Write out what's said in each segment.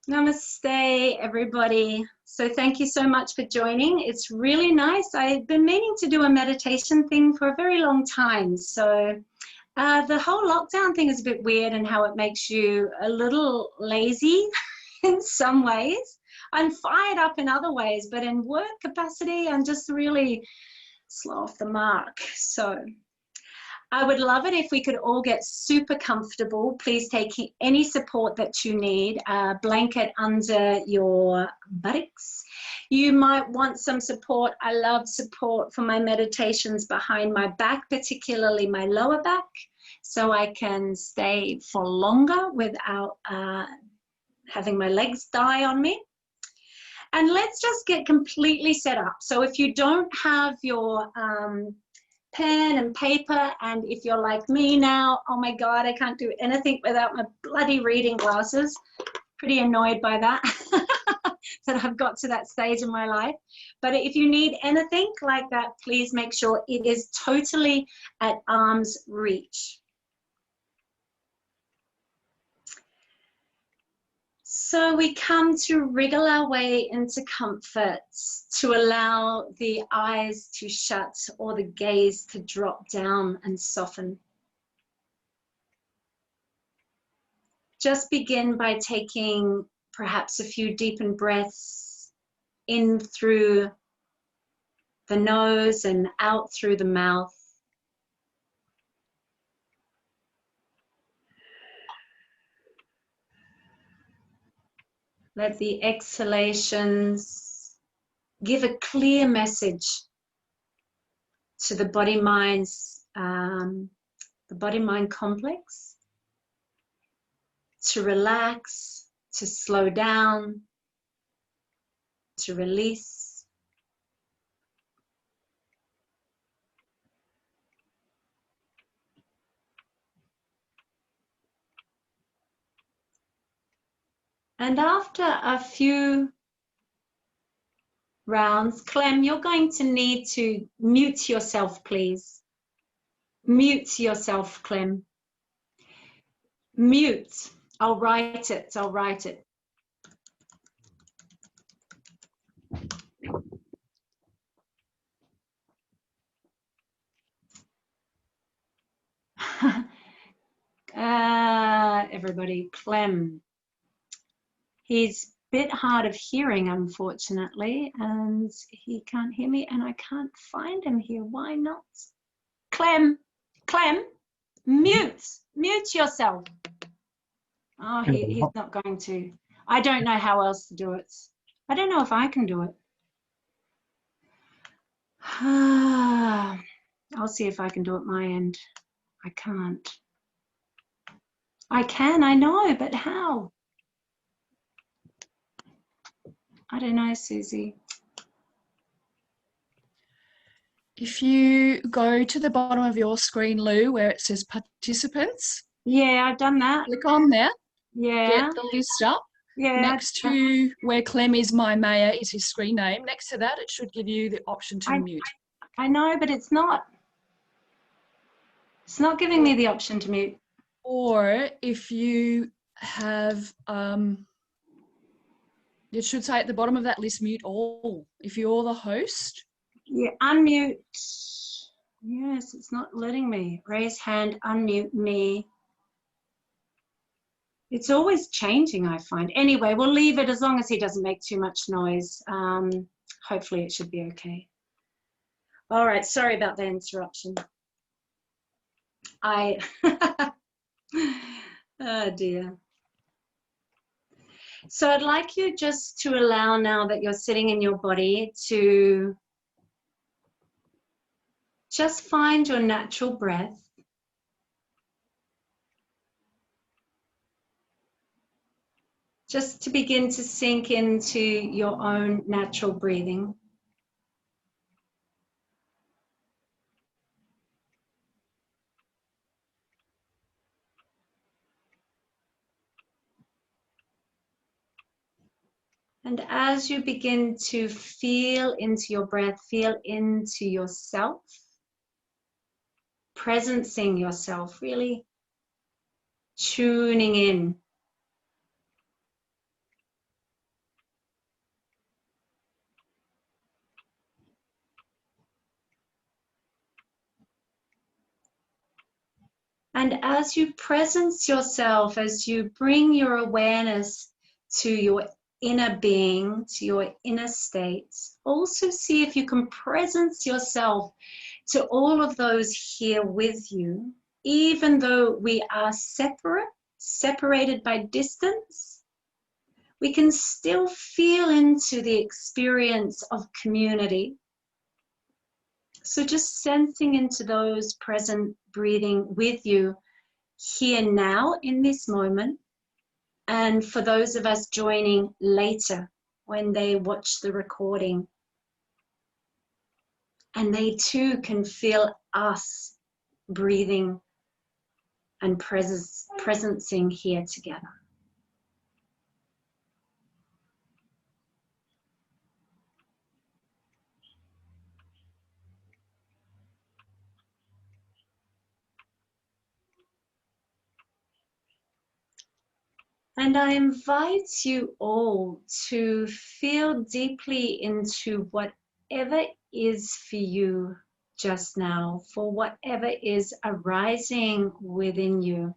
Namaste, everybody. So thank you so much for joining. It's really nice. I've been meaning to do a meditation thing for a very long time. So the whole lockdown thing is a bit weird and how it makes you a little lazy in some ways. I'm fired up in other ways, but in work capacity, I'm just really slow off the mark. So I would love it if we could all get super comfortable. Please take any support that you need, a blanket under your buttocks. You might want some support. I love support for my meditations behind my back, particularly my lower back, so I can stay for longer without having my legs die on me. And let's just get completely set up. So if you don't have your pen and paper, and if you're like me now, oh my God, I can't do anything without my bloody reading glasses. Pretty annoyed by that, that I've got to that stage in my life. But if you need anything like that, please make sure it is totally at arm's reach. So we come to wriggle our way into comfort, to allow the eyes to shut or the gaze to drop down and soften. Just begin by taking perhaps a few deepened breaths in through the nose and out through the mouth. Let the exhalations give a clear message to the body-mind complex to relax, to slow down, to release. And after a few rounds, Clem, you're going to need to mute yourself, please. Mute yourself, Clem. Mute. I'll write it. I'll write it. Everybody, Clem. He's a bit hard of hearing, unfortunately, and he can't hear me, and I can't find him here. Why not? Clem, mute yourself. Oh, he's not going to. I don't know how else to do it. I don't know if I can do it. I'll see if I can do it my end. I can't. I can, I know, but how? I don't know, Susie. If you go to the bottom of your screen, Lou, where it says participants. Yeah, I've done that. Click on there. Yeah. Get the list up. Yeah. Next to where Clem is, my Maya is his screen name. Next to that, it should give you the option to mute. I know, but it's not. It's not giving me the option to mute. Or if you have, it should say at the bottom of that list, mute all. If you're the host. Yeah, unmute. Yes, it's not letting me. Raise hand, unmute me. It's always changing, I find. Anyway, we'll leave it as long as he doesn't make too much noise. Hopefully it should be okay. All right, sorry about the interruption. Oh dear. So I'd like you just to allow, now that you're sitting in your body, to just find your natural breath. Just to begin to sink into your own natural breathing. And as you begin to feel into your breath, feel into yourself, presencing yourself, really tuning in. And as you presence yourself, as you bring your awareness to your inner being, to your inner states, also see if you can presence yourself to all of those here with you, even though we are separated by distance. We can still feel into the experience of community. So just sensing into those present, breathing with you here now in this moment. And for those of us joining later when they watch the recording, and they too can feel us breathing and presencing here together. And I invite you all to feel deeply into whatever is for you just now, for whatever is arising within you.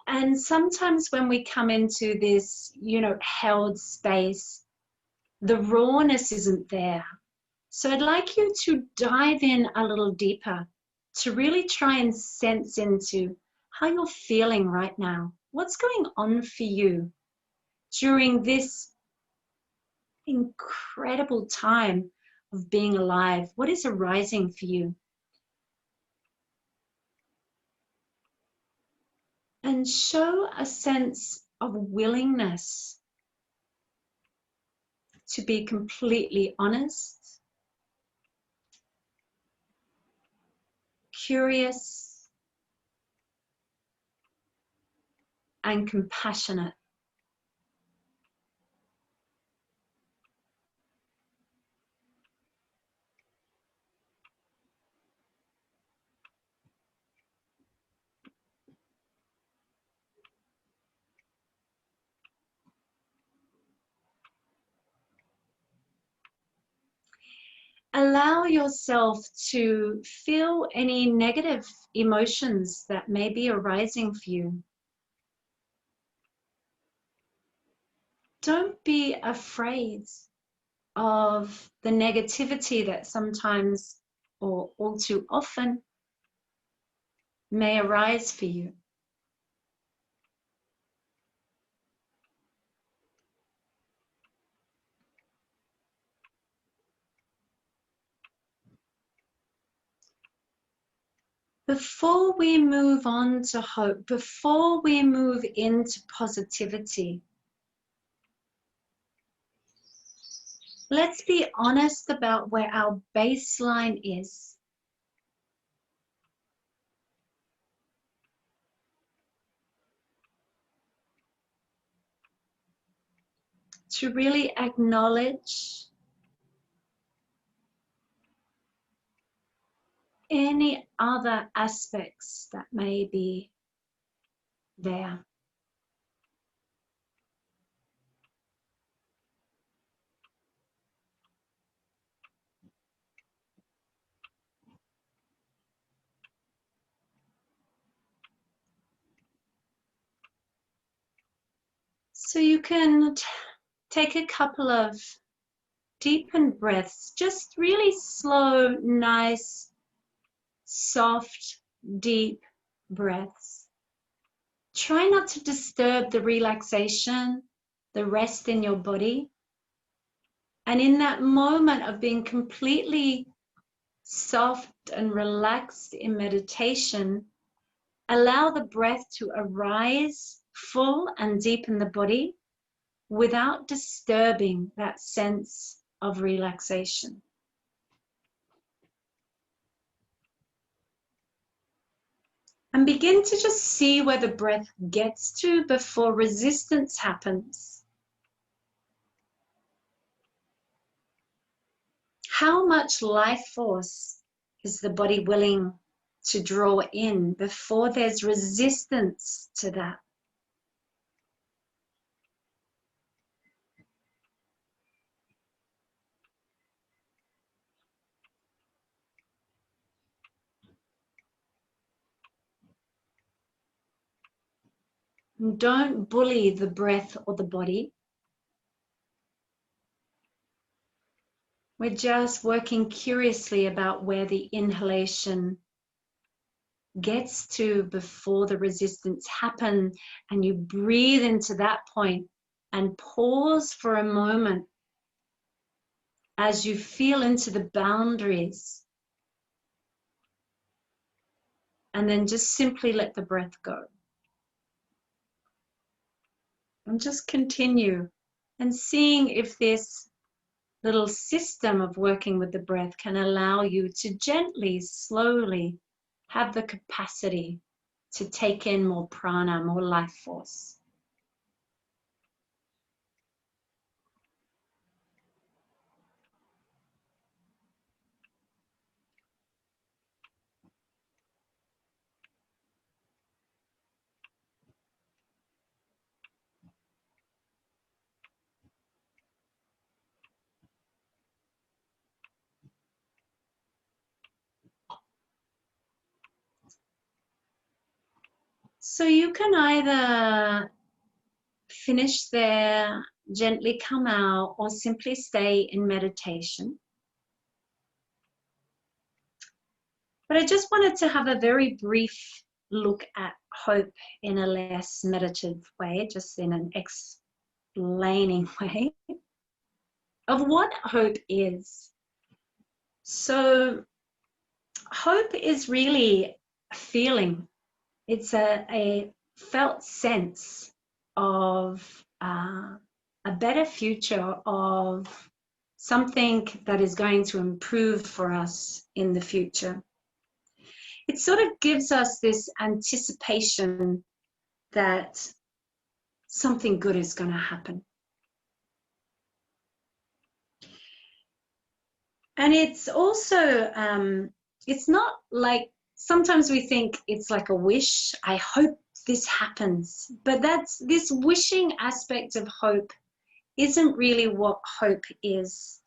And sometimes when we come into this, held space, the rawness isn't there. So I'd like you to dive in a little deeper to really try and sense into how you're feeling right now. What's going on for you during this incredible time of being alive? What is arising for you? And show a sense of willingness to be completely honest, curious, and compassionate. Allow yourself to feel any negative emotions that may be arising for you. Don't be afraid of the negativity that sometimes or all too often may arise for you. Before we move on to hope, before we move into positivity, let's be honest about where our baseline is. To really acknowledge any other aspects that may be there. So you can take a couple of deepened breaths, just really slow, nice, soft, deep breaths. Try not to disturb the relaxation, the rest in your body. And in that moment of being completely soft and relaxed in meditation, allow the breath to arise full and deep in the body without disturbing that sense of relaxation. And begin to just see where the breath gets to before resistance happens. How much life force is the body willing to draw in before there's resistance to that? Don't bully the breath or the body. We're just working curiously about where the inhalation gets to before the resistance happens, and you breathe into that point and pause for a moment as you feel into the boundaries, and then just simply let the breath go. And just continue and seeing if this little system of working with the breath can allow you to gently, slowly have the capacity to take in more prana, more life force. So you can either finish there, gently come out, or simply stay in meditation. But I just wanted to have a very brief look at hope in a less meditative way, just in an explaining way of what hope is. So hope is really a feeling. It's a felt sense of a better future, of something that is going to improve for us in the future. It sort of gives us this anticipation that something good is going to happen. And it's also, it's not like, sometimes we think it's like a wish. I hope this happens. But this wishing aspect of hope isn't really what hope is.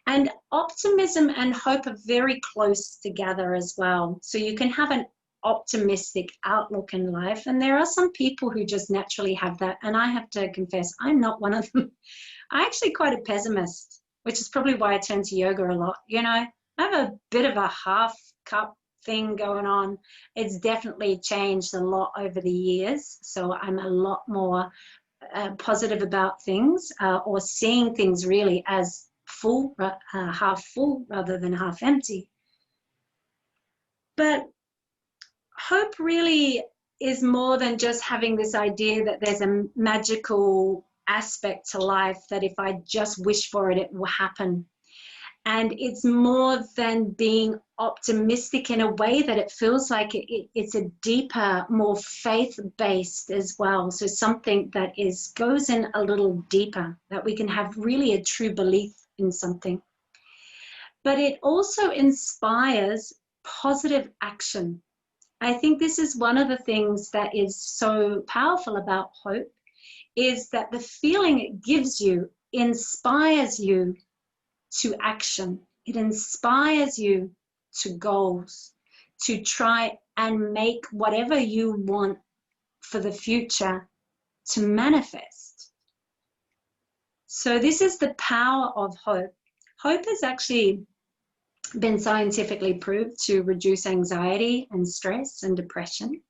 And optimism and hope are very close together as well. So you can have an optimistic outlook in life. And there are some people who just naturally have that. And I have to confess, I'm not one of them. I'm actually quite a pessimist, which is probably why I turn to yoga a lot. You know, I have a bit of a half cup thing going on. It's definitely changed a lot over the years. So I'm a lot more positive about things, or seeing things really as full, half full rather than half empty. But hope really is more than just having this idea that there's a magical aspect to life, that if I just wish for it, it will happen. And it's more than being optimistic in a way that it feels like it's a deeper, more faith-based as well. So something that goes in a little deeper, that we can have really a true belief in something. But it also inspires positive action. I think this is one of the things that is so powerful about hope, is that the feeling it gives you inspires you to action. It inspires you to goals, to try and make whatever you want for the future to manifest. So this is the power of hope. Hope has actually been scientifically proved to reduce anxiety and stress and depression.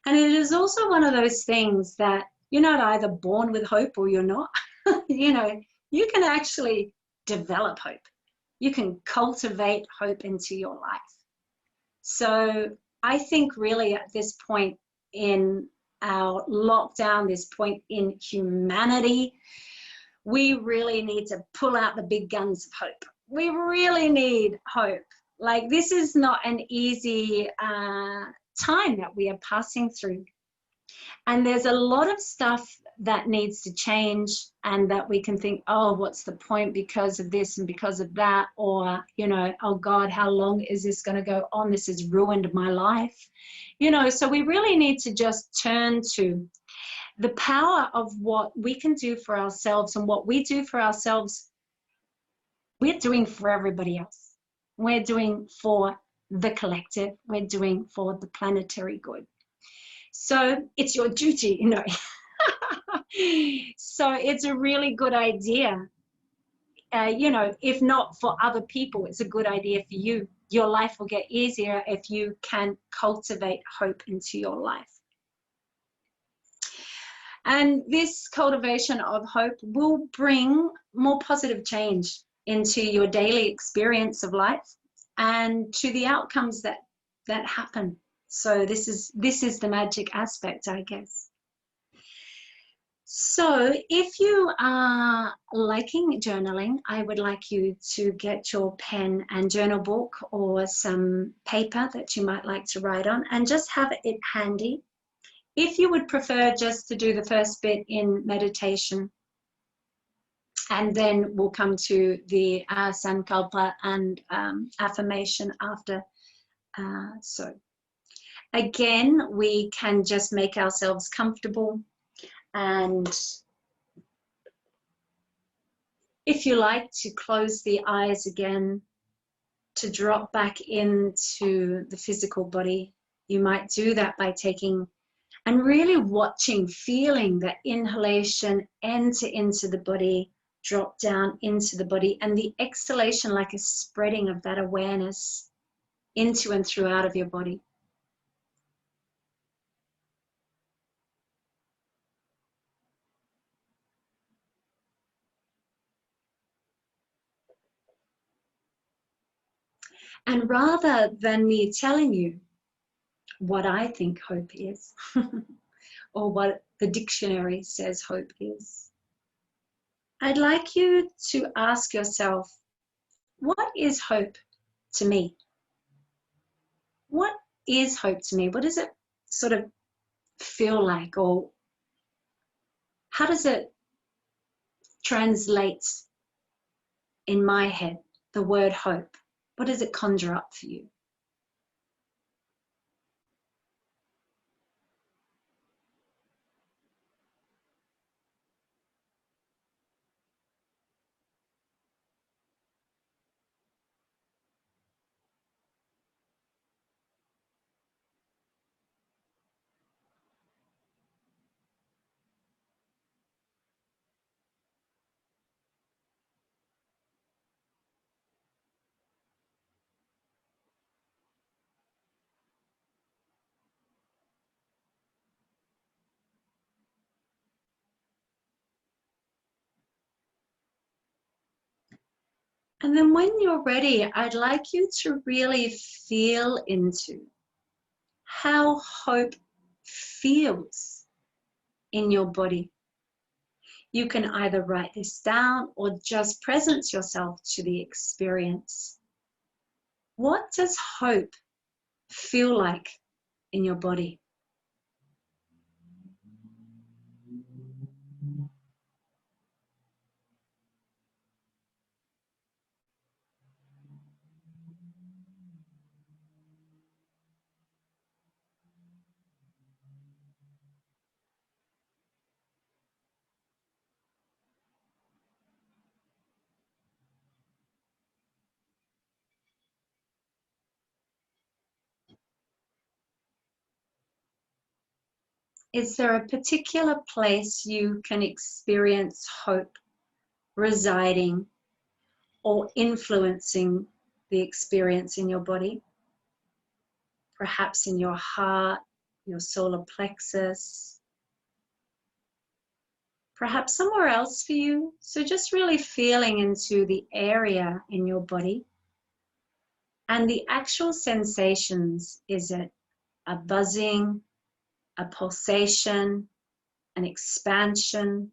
And it is also one of those things that you're not either born with hope or you're not. You know, you can actually develop hope. You can cultivate hope into your life. So I think really at this point in our lockdown, this point in humanity, we really need to pull out the big guns of hope. We really need hope. Like, this is not an easy time that we are passing through. And there's a lot of stuff that needs to change, and that we can think, oh, what's the point because of this and because of that? Or, you know, oh God, how long is this going to go on? This has ruined my life. You know, so we really need to just turn to the power of what we can do for ourselves, and what we do for ourselves, we're doing for everybody else. We're doing for the collective. We're doing for the planetary good. So it's your duty, you know. So it's a really good idea. You know, if not for other people, it's a good idea for you. Your life will get easier if you can cultivate hope into your life. And this cultivation of hope will bring more positive change into your daily experience of life and to the outcomes that happen. So this is the magic aspect, I guess. So if you are liking journaling, I would like you to get your pen and journal book or some paper that you might like to write on and just have it handy. If you would prefer just to do the first bit in meditation, and then we'll come to the Sankalpa and affirmation after. So again, we can just make ourselves comfortable, and if you like to close the eyes again, to drop back into the physical body, you might do that by taking and really watching, feeling that inhalation enter into the body, drop down into the body, and the exhalation like a spreading of that awareness into and throughout of your body. And rather than me telling you what I think hope is, or what the dictionary says hope is, I'd like you to ask yourself, what is hope to me? What is hope to me? What does it sort of feel like, or how does it translate in my head, the word hope? What does it conjure up for you? And then when you're ready, I'd like you to really feel into how hope feels in your body. You can either write this down or just presence yourself to the experience. What does hope feel like in your body? Is there a particular place you can experience hope residing or influencing the experience in your body? Perhaps in your heart, your solar plexus, perhaps somewhere else for you. So just really feeling into the area in your body and the actual sensations. Is it a buzzing, a pulsation, an expansion?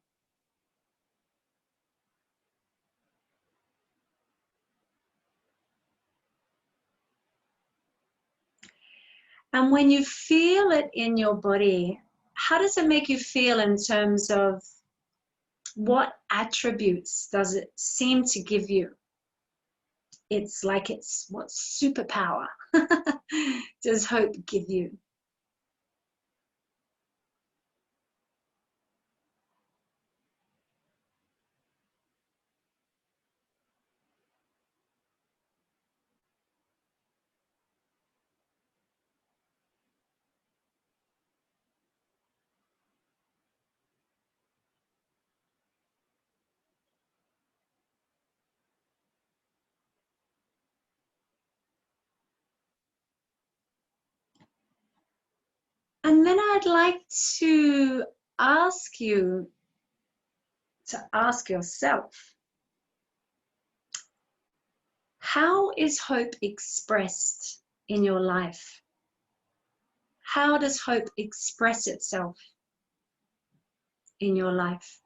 And when you feel it in your body, how does it make you feel in terms of what attributes does it seem to give you? It's like it's what superpower does hope give you? And then I'd like to ask you to ask yourself, how is hope expressed in your life? How does hope express itself in your life?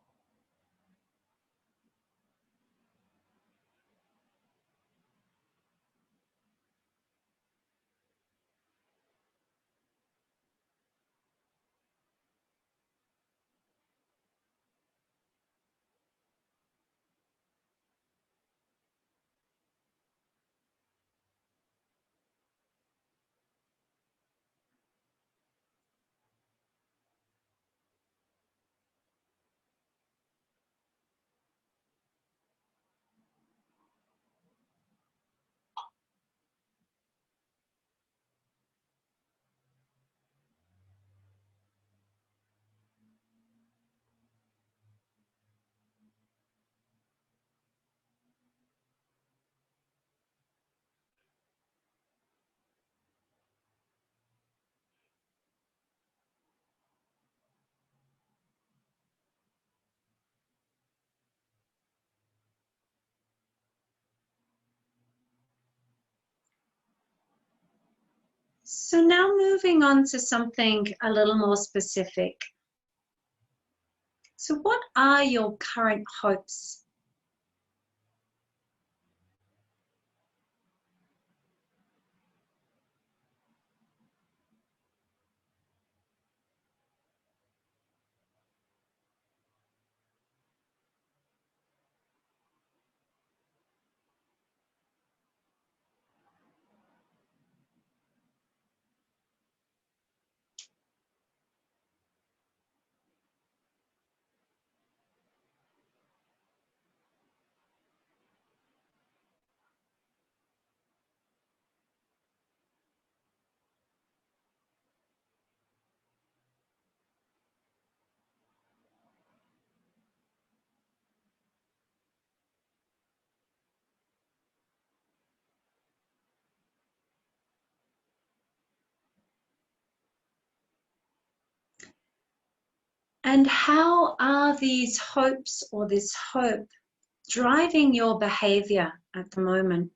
So now moving on to something a little more specific. So what are your current hopes? And how are these hopes or this hope driving your behavior at the moment?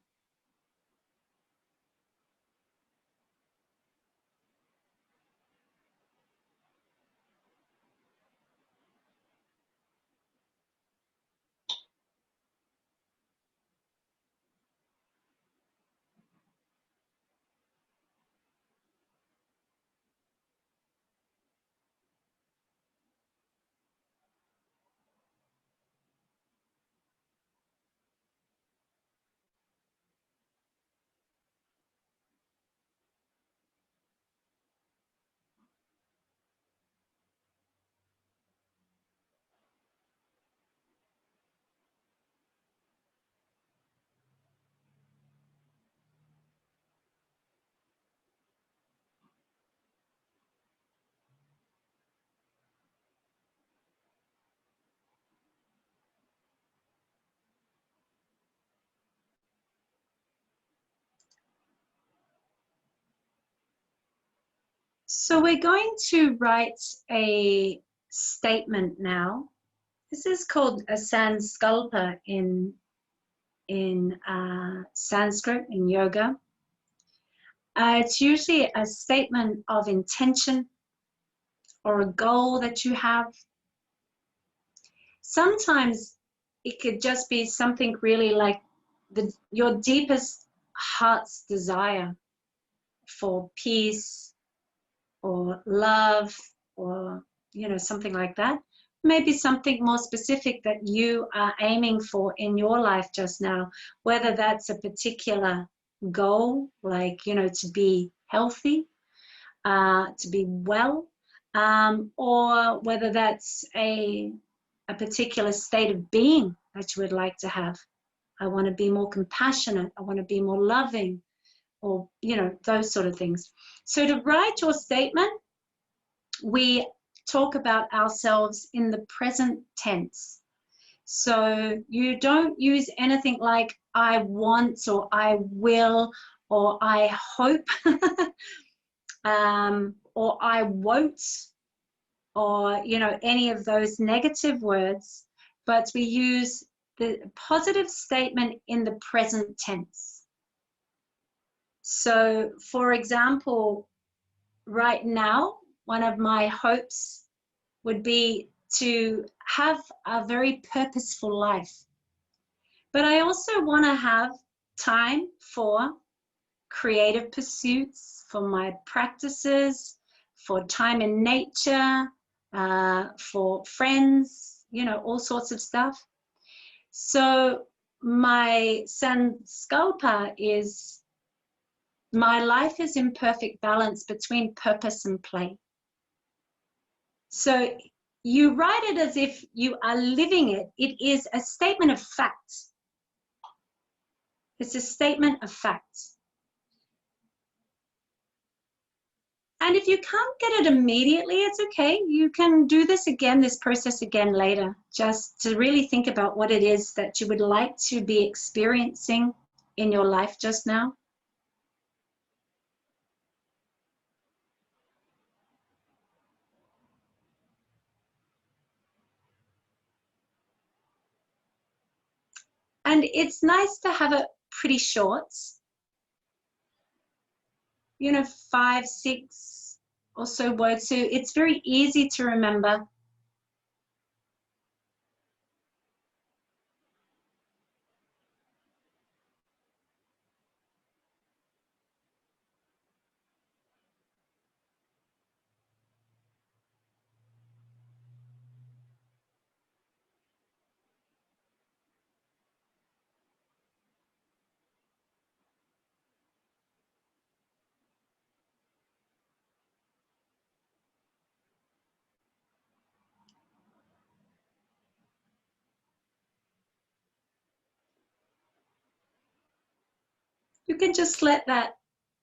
So we're going to write a statement now. This is called a Sankalpa in Sanskrit, in yoga. It's usually a statement of intention or a goal that you have. Sometimes it could just be something really like your deepest heart's desire for peace or love, or something like that. Maybe something more specific that you are aiming for in your life just now, whether that's a particular goal, like to be healthy, to be well, or whether that's a particular state of being that you would like to have. I want to be more compassionate, I want to be more loving, or those sort of things. So to write your statement, we talk about ourselves in the present tense. So you don't use anything like I want or I will or I hope. or I won't, or, you know, any of those negative words, but we use the positive statement in the present tense. So, for example, right now, one of my hopes would be to have a very purposeful life. But I also want to have time for creative pursuits, for my practices, for time in nature, for friends, you know, all sorts of stuff. So my Sankalpa is, my life is in perfect balance between purpose and play. So you write it as if you are living it. It is a statement of fact. It's a statement of fact. And if you can't get it immediately, it's okay. You can do this again, this process again later, just to really think about what it is that you would like to be experiencing in your life just now. And it's nice to have it pretty short, you know, 5, 6 or so words. So it's very easy to remember. You can just let that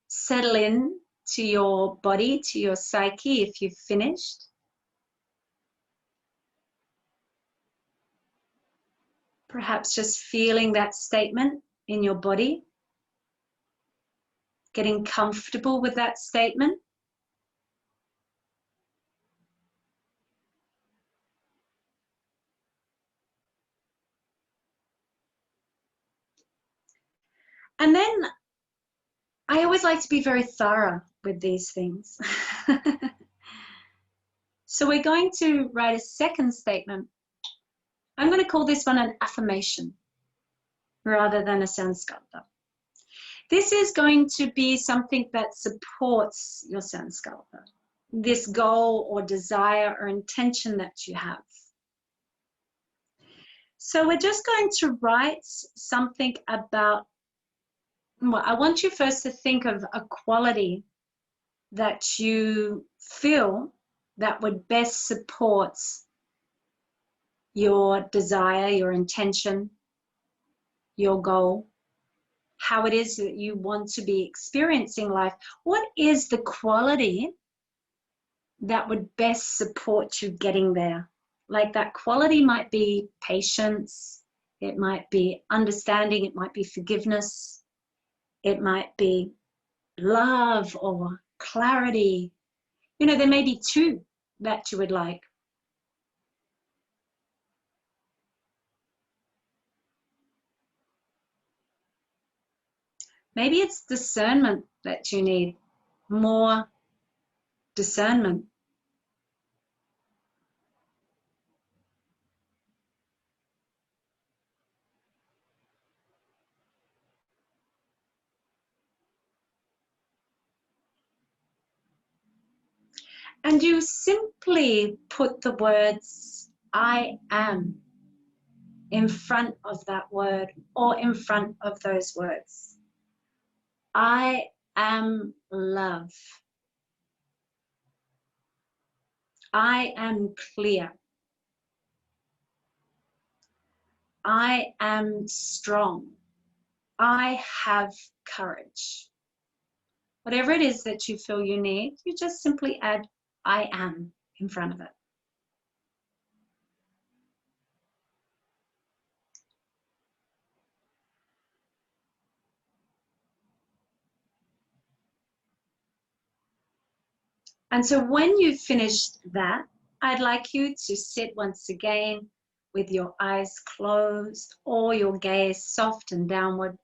settle in to your body, to your psyche if you've finished. Perhaps just feeling that statement in your body, getting comfortable with that statement. And then I always like to be very thorough with these things. So we're going to write a second statement. I'm going to call this one an affirmation rather than a Sankalpa. This is going to be something that supports your Sankalpa, this goal or desire or intention that you have. So we're just going to write something about, well, I want you first to think of a quality that you feel that would best support your desire, your intention, your goal, how it is that you want to be experiencing life. What is the quality that would best support you getting there? Like that quality might be patience, it might be understanding, it might be forgiveness, it might be love or clarity. You know, there may be two that you would like. Maybe it's discernment that you need, more discernment. And you simply put the words I am in front of that word or in front of those words. I am love. I am clear. I am strong. I have courage. Whatever it is that you feel you need, you just simply add I am in front of it. And so when you've finished that, I'd like you to sit once again with your eyes closed or your gaze soft and downward.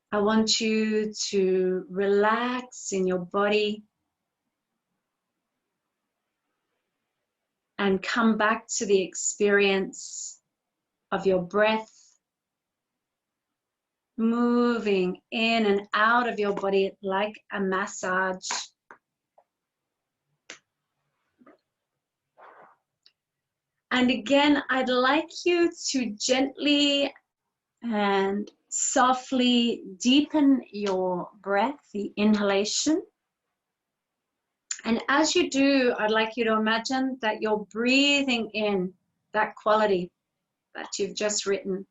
I want you to relax in your body and come back to the experience of your breath moving in and out of your body like a massage. And again, I'd like you to gently and softly deepen your breath, the inhalation. And as you do, I'd like you to imagine that you're breathing in that quality that you've just written.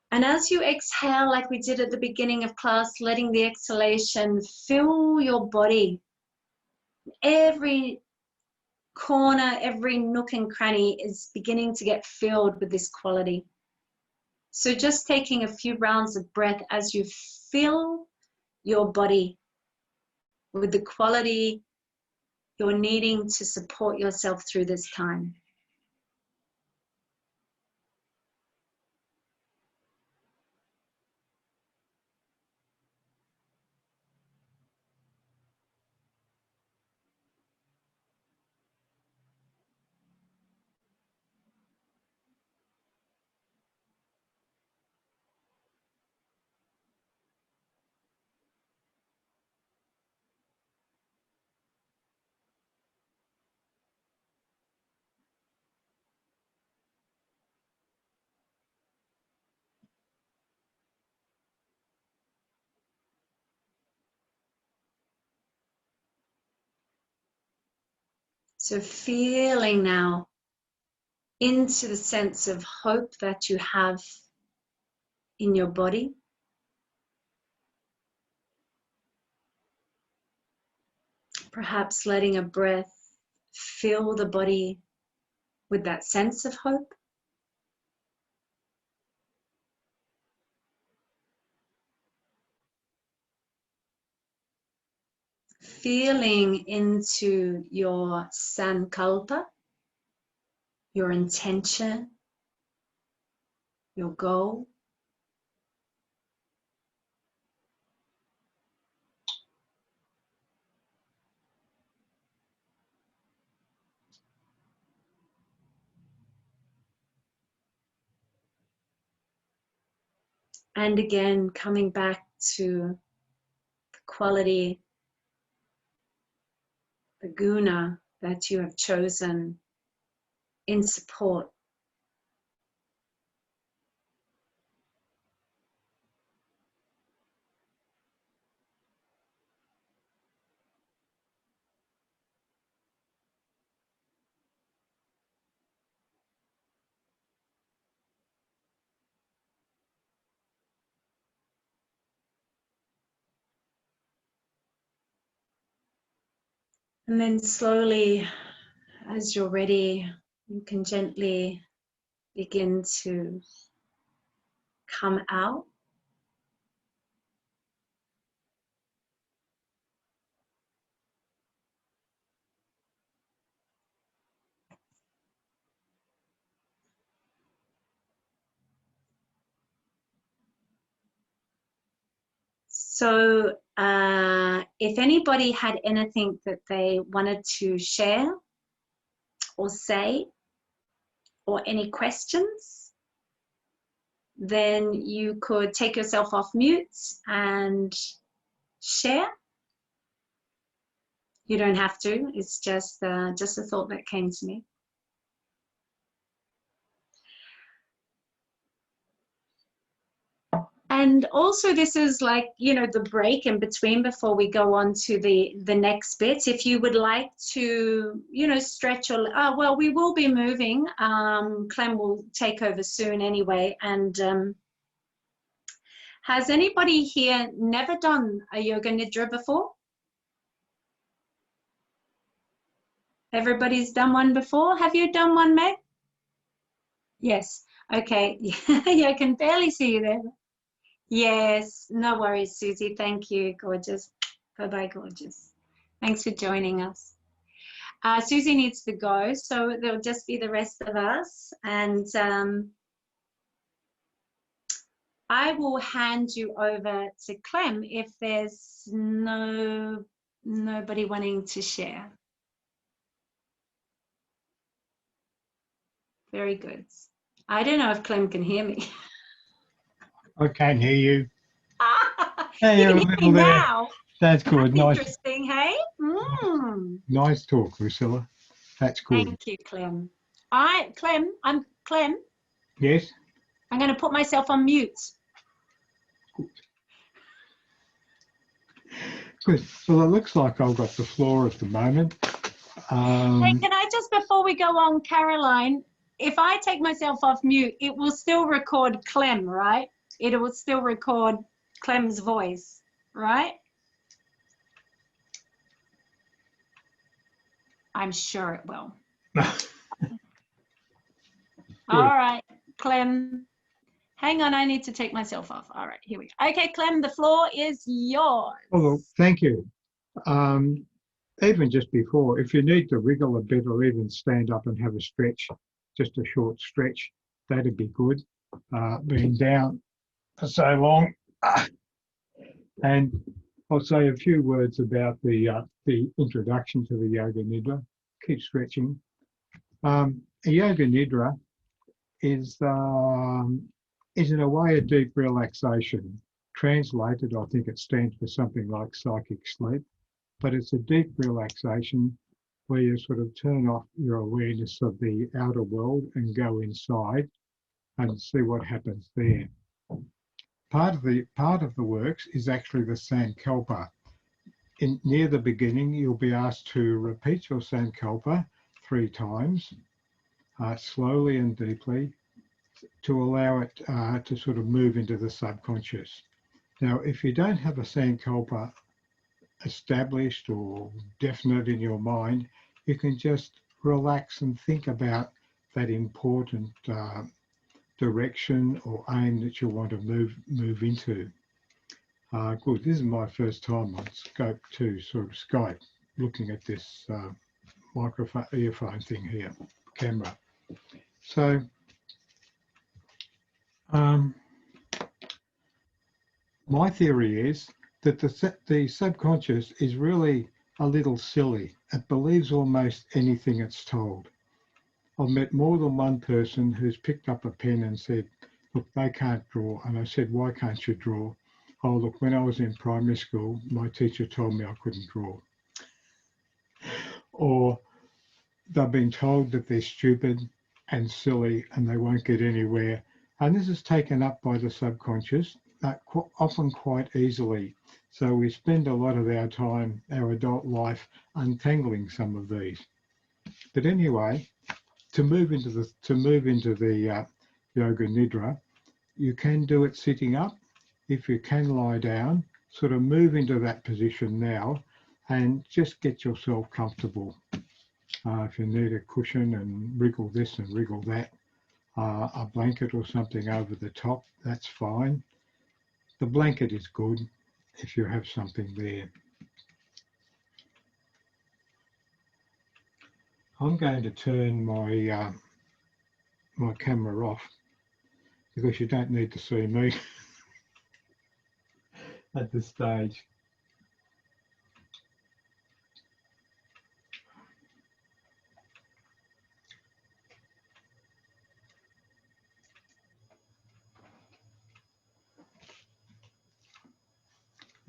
And as you exhale, like we did at the beginning of class, letting the exhalation fill your body. Every corner, every nook and cranny is beginning to get filled with this quality. So just taking a few rounds of breath as you fill your body with the quality you're needing to support yourself through this time. So feeling now into the sense of hope that you have in your body. Perhaps letting a breath fill the body with that sense of hope. Feeling into your Sankalpa, your intention, your goal. And again, coming back to the quality, the guna that you have chosen in support. And then slowly, as you're ready, you can gently begin to come out. So if anybody had anything that they wanted to share or say, or any questions, then you could take yourself off mute and share. You don't have to, it's just a thought that came to me. And also this is like, you know, the break in between before we go on to the next bit. If you would like to, you know, stretch or, well, we will be moving. Clem will take over soon anyway. And has anybody here never done a Yoga Nidra before? Everybody's done one before. Have you done one, Meg? Yes. Okay. Yeah, I can barely see you there. Yes, no worries, Susie. Thank you, gorgeous. Bye-bye, gorgeous. Thanks for joining us. Susie needs to go, so there'll just be the rest of us. And I will hand you over to Clem if there's nobody wanting to share. Very good. I don't know if Clem can hear me. I can hear you. Hey, you can hear me there. now. That's good. Nice. Interesting, hey? Nice talk, Lucilla. That's good. Thank you, Clem. All right, Clem. I'm Clem. Yes. I'm going to put myself on mute. Good. Well, it looks like I've got the floor at the moment. Hey, can I just, before we go on, Caroline, if I take myself off mute, it will still record Clem, right? It will still record Clem's voice, right? I'm sure it will. All right, Clem. Hang on, I need to take myself off. All right, here we go. Okay, Clem, the floor is yours. Oh, thank you. Even just before, if you need to wriggle a bit or even stand up and have a stretch, just a short stretch, that'd be good. Being down for so long. And I'll say a few words about the introduction to the Yoga Nidra. Keep stretching. A Yoga Nidra is in a way a deep relaxation. Translated, I think it stands for something like psychic sleep, but it's a deep relaxation where you sort of turn off your awareness of the outer world and go inside and see what happens there. Part of the works is actually the Sankalpa. Near the beginning, you'll be asked to repeat your Sankalpa 3 times, slowly and deeply, to allow it to sort of move into the subconscious. Now, if you don't have a Sankalpa established or definite in your mind, you can just relax and think about that important direction or aim that you want to move into. Good, this is my first time on Skype too, sort of Skype, looking at this microphone, earphone thing here, camera. So, my theory is that the subconscious is really a little silly. It believes almost anything it's told. I've met more than one person who's picked up a pen and said, look, they can't draw. And I said, why can't you draw? Oh, look, when I was in primary school, my teacher told me I couldn't draw. Or they've been told that they're stupid and silly and they won't get anywhere. And this is taken up by the subconscious, often quite easily. So we spend a lot of our time, our adult life, untangling some of these. But anyway, to move into the Yoga Nidra, you can do it sitting up. If you can lie down, sort of move into that position now and just get yourself comfortable. If you need a cushion and wriggle this and wriggle that, a blanket or something over the top, that's fine. The blanket is good if you have something there. I'm going to turn my my camera off because you don't need to see me at this stage.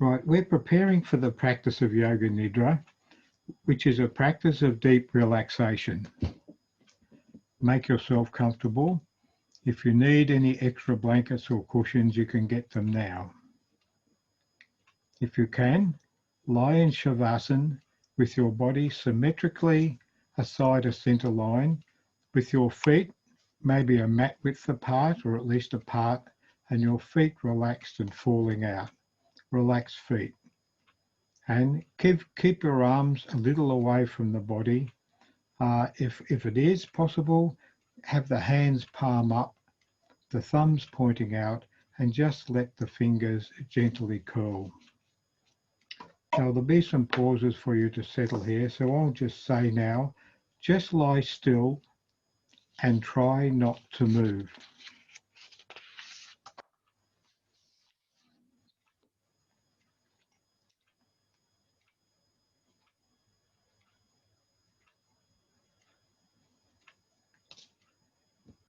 Right, we're preparing for the practice of Yoga Nidra, which is a practice of deep relaxation. Make yourself comfortable. If you need any extra blankets or cushions, you can get them now. If you can, lie in Shavasana with your body symmetrically aside a center line, with your feet maybe a mat width apart or at least apart, and your feet relaxed and falling out. Relaxed feet. And keep your arms a little away from the body. If it is possible, have the hands palm up, the thumbs pointing out, and just let the fingers gently curl. Now there'll be some pauses for you to settle here, so I'll just say now, just lie still and try not to move.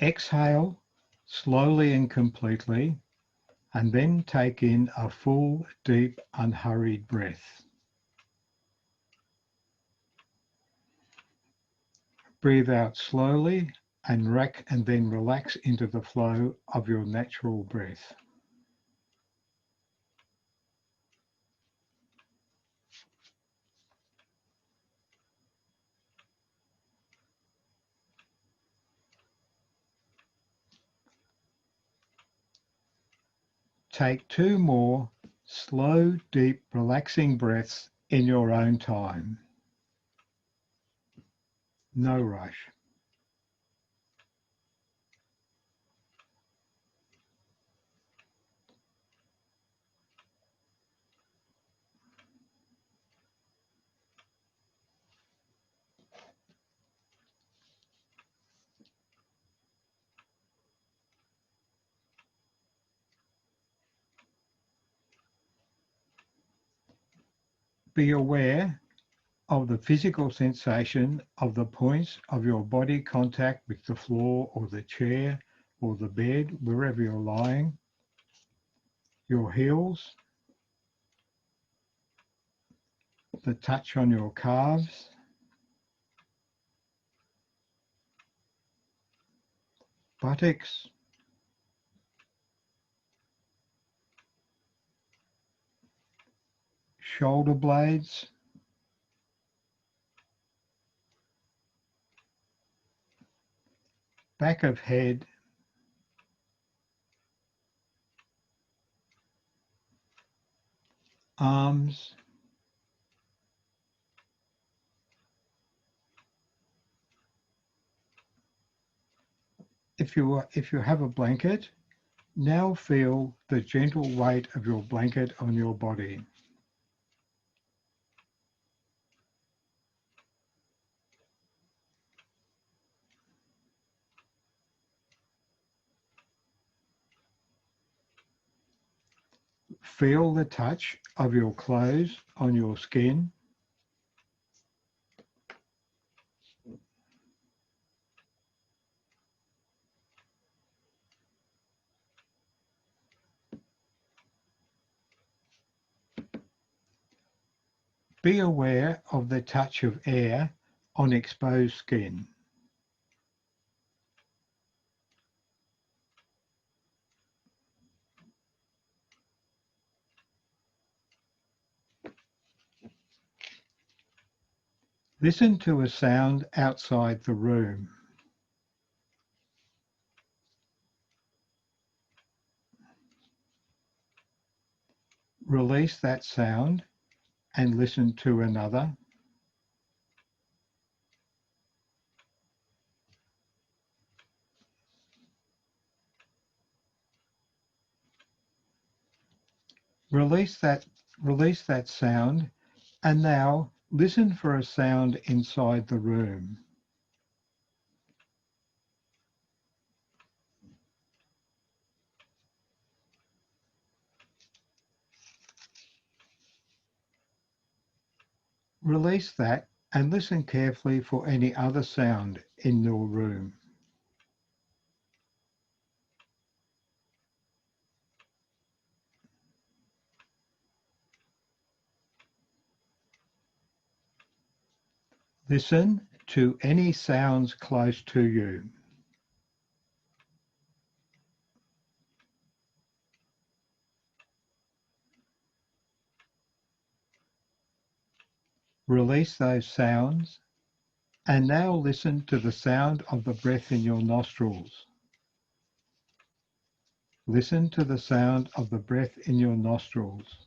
Exhale slowly and completely, and then take in a full, deep, unhurried breath. Breathe out slowly and then relax into the flow of your natural breath. Take 2 more slow, deep, relaxing breaths in your own time. No rush. Be aware of the physical sensation of the points of your body contact with the floor or the chair or the bed, wherever you're lying. Your heels, the touch on your calves, buttocks, shoulder blades, back of head, arms, if you have a blanket, now feel the gentle weight of your blanket on your body. Feel the touch of your clothes on your skin. Be aware of the touch of air on exposed skin. Listen to a sound outside the room. Release that sound and listen to another. Release that sound, and now listen for a sound inside the room. Release that and listen carefully for any other sound in your room. Listen to any sounds close to you. Release those sounds, and now listen to the sound of the breath in your nostrils. Listen to the sound of the breath in your nostrils.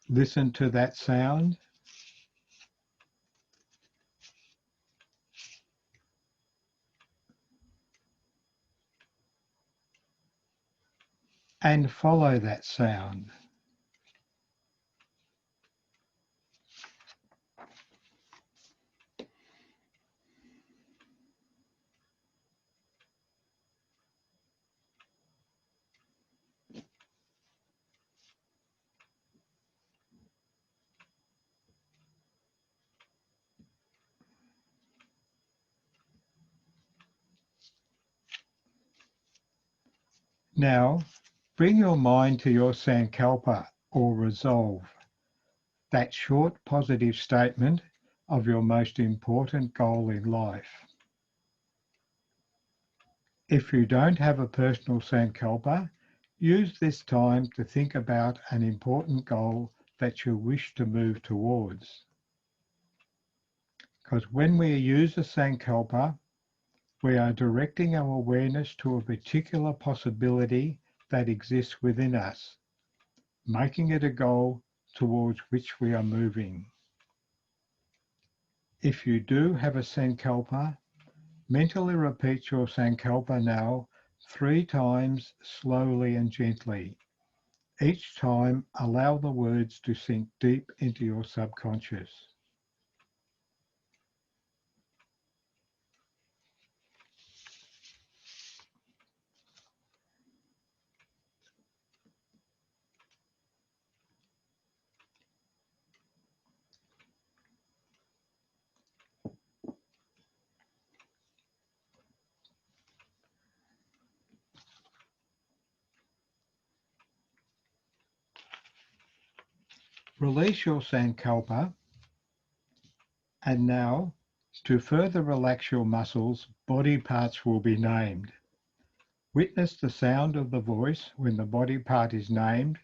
Listen to that sound. and follow that sound. Now, bring your mind to your Sankalpa or resolve, that short positive statement of your most important goal in life. If you don't have a personal Sankalpa, use this time to think about an important goal that you wish to move towards. Because when we use a Sankalpa, we are directing our awareness to a particular possibility that exists within us, making it a goal towards which we are moving. If you do have a Sankalpa, mentally repeat your Sankalpa now 3 times slowly and gently. Each time, allow the words to sink deep into your subconscious. Release your Sankalpa, and now, to further relax your muscles, body parts will be named. Witness the sound of the voice when the body part is named.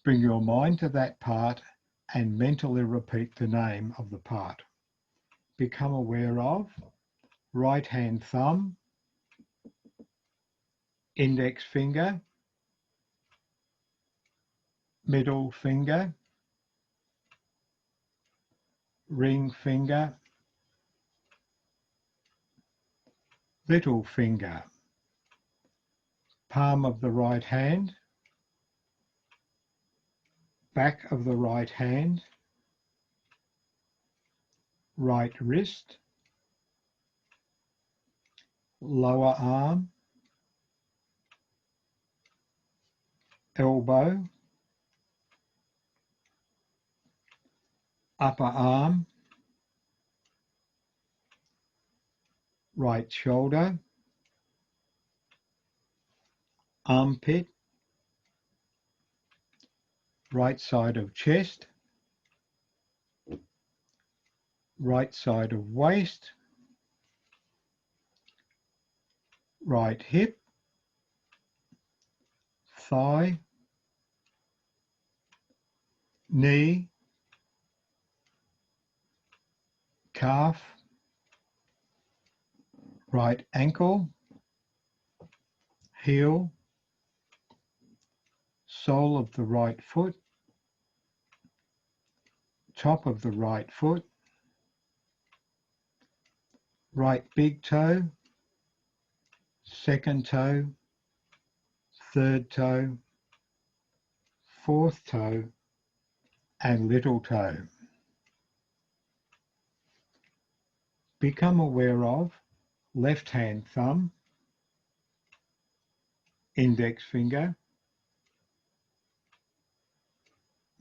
Bring your mind to that part and mentally repeat the name of the part. Become aware of right hand thumb, index finger, middle finger, ring finger, little finger, palm of the right hand, back of the right hand, right wrist, lower arm, elbow, upper arm, right shoulder, armpit, right side of chest, right side of waist, right hip, thigh, knee, calf, right ankle, heel, sole of the right foot, top of the right foot, right big toe, second toe, third toe, fourth toe, and little toe. Become aware of left hand thumb, index finger,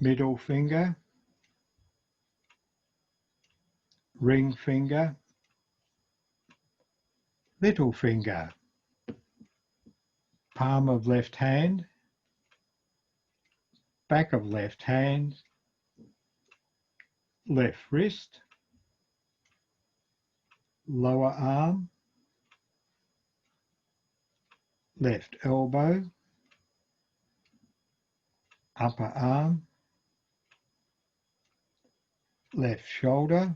middle finger, ring finger, little finger, palm of left hand, back of left hand, left wrist, lower arm, left elbow, upper arm, left shoulder,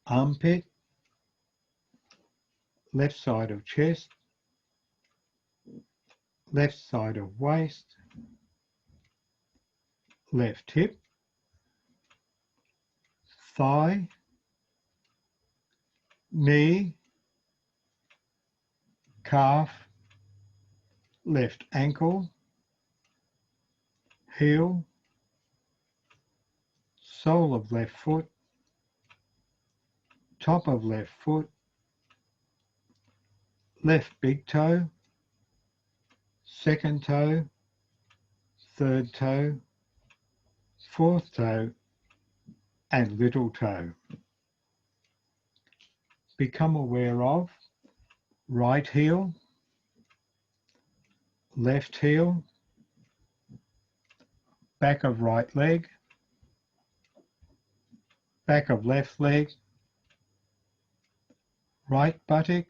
armpit, left side of chest, left side of waist, left hip, thigh, knee, calf, left ankle, heel, sole of left foot, top of left foot, left big toe, second toe, third toe, fourth toe, and little toe. Become aware of right heel, left heel, back of right leg, back of left leg, right buttock,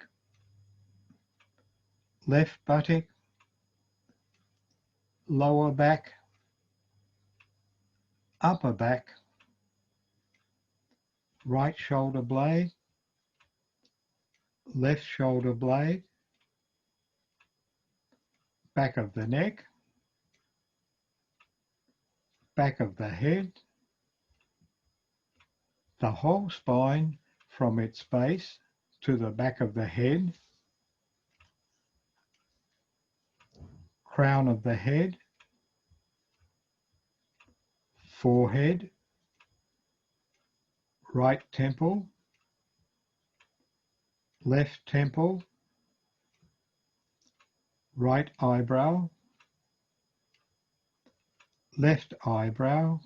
left buttock, lower back, upper back, right shoulder blade, left shoulder blade, back of the neck, back of the head, the whole spine from its base to the back of the head, crown of the head, forehead, right temple, left temple, right eyebrow, left eyebrow,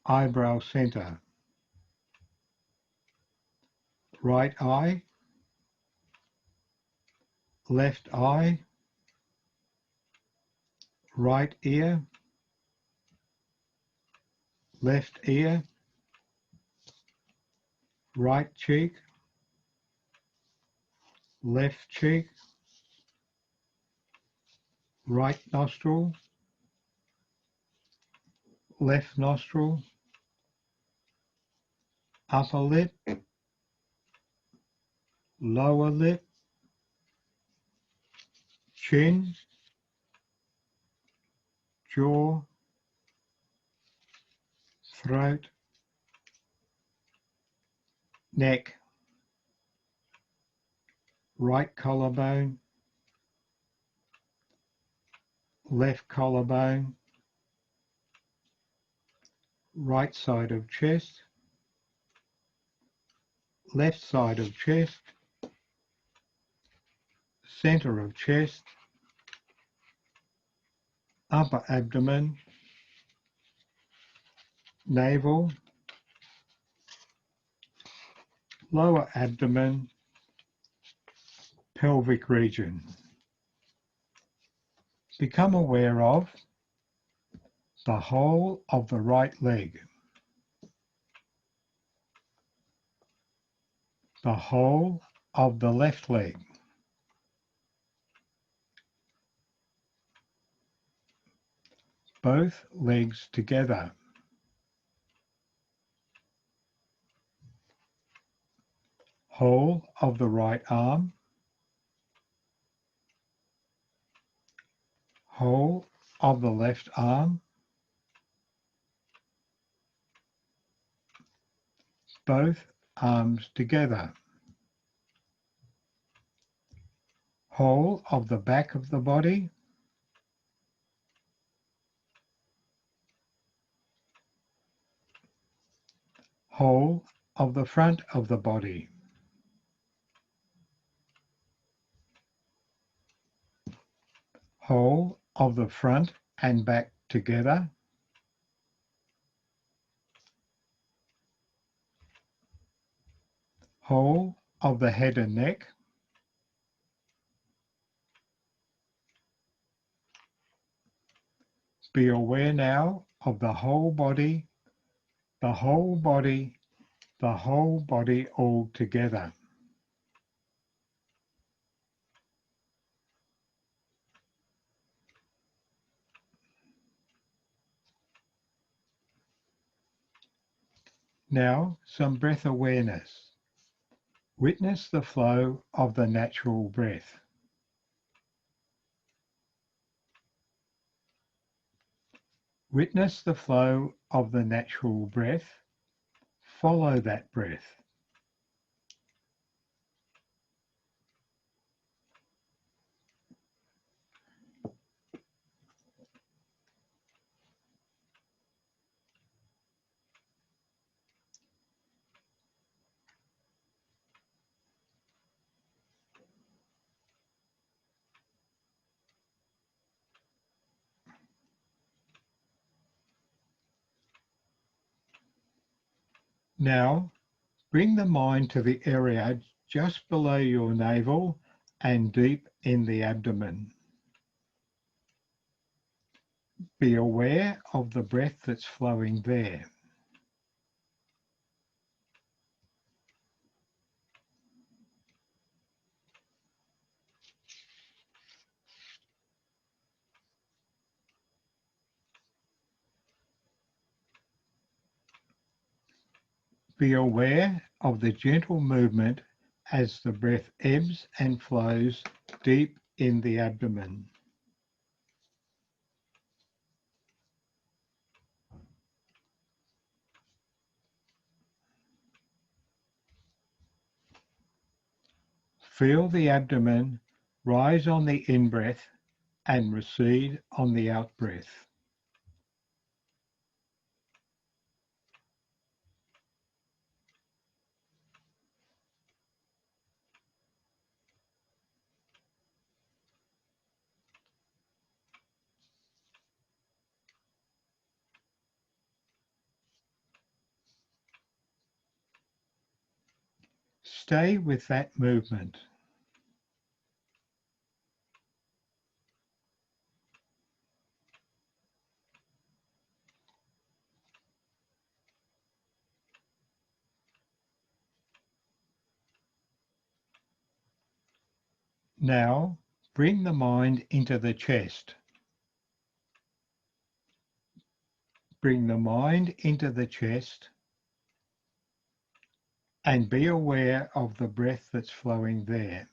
eyebrow center, right eye, left eye, right ear, left ear, right cheek, left cheek, right nostril, left nostril, upper lip, lower lip, chin, jaw, throat, neck, right collarbone, left collarbone, right side of chest, left side of chest, center of chest, upper abdomen, navel, lower abdomen, pelvic region. Become aware of the whole of the right leg, the whole of the left leg, both legs together, whole of the right arm, whole of the left arm, both arms together, whole of the back of the body, whole of the front of the body, whole of the front and back together, whole of the head and neck, be aware now of the whole body, the whole body, the whole body all together. Now, some breath awareness. Witness the flow of the natural breath. Witness the flow of the natural breath. Follow that breath. Now, bring the mind to the area just below your navel and deep in the abdomen. Be aware of the breath that's flowing there. Be aware of the gentle movement as the breath ebbs and flows deep in the abdomen. Feel the abdomen rise on the in-breath and recede on the out-breath. Stay with that movement. Now, bring the mind into the chest. Bring the mind into the chest and be aware of the breath that's flowing there.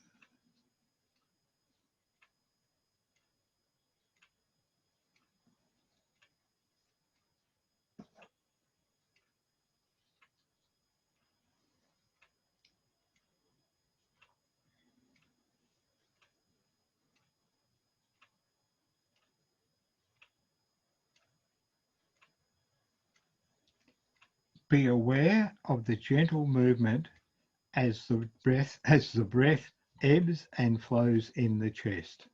Be aware of the gentle movement as the breath ebbs and flows in the chest.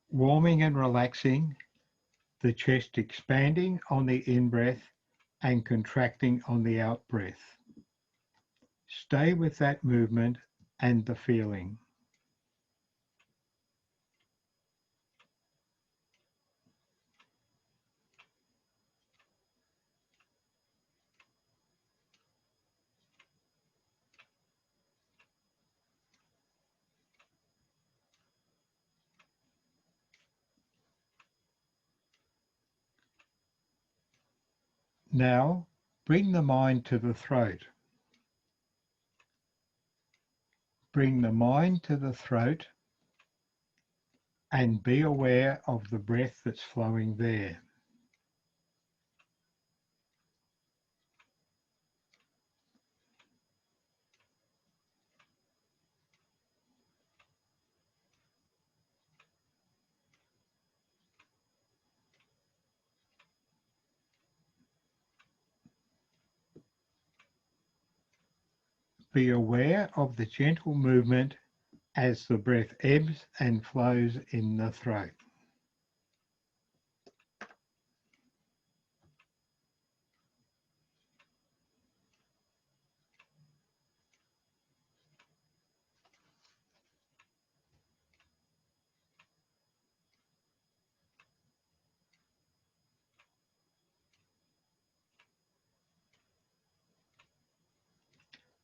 Warming and relaxing, the chest expanding on the in-breath and contracting on the out-breath. Stay with that movement and the feeling. Now, bring the mind to the throat. Bring the mind to the throat and be aware of the breath that's flowing there. Be aware of the gentle movement as the breath ebbs and flows in the throat.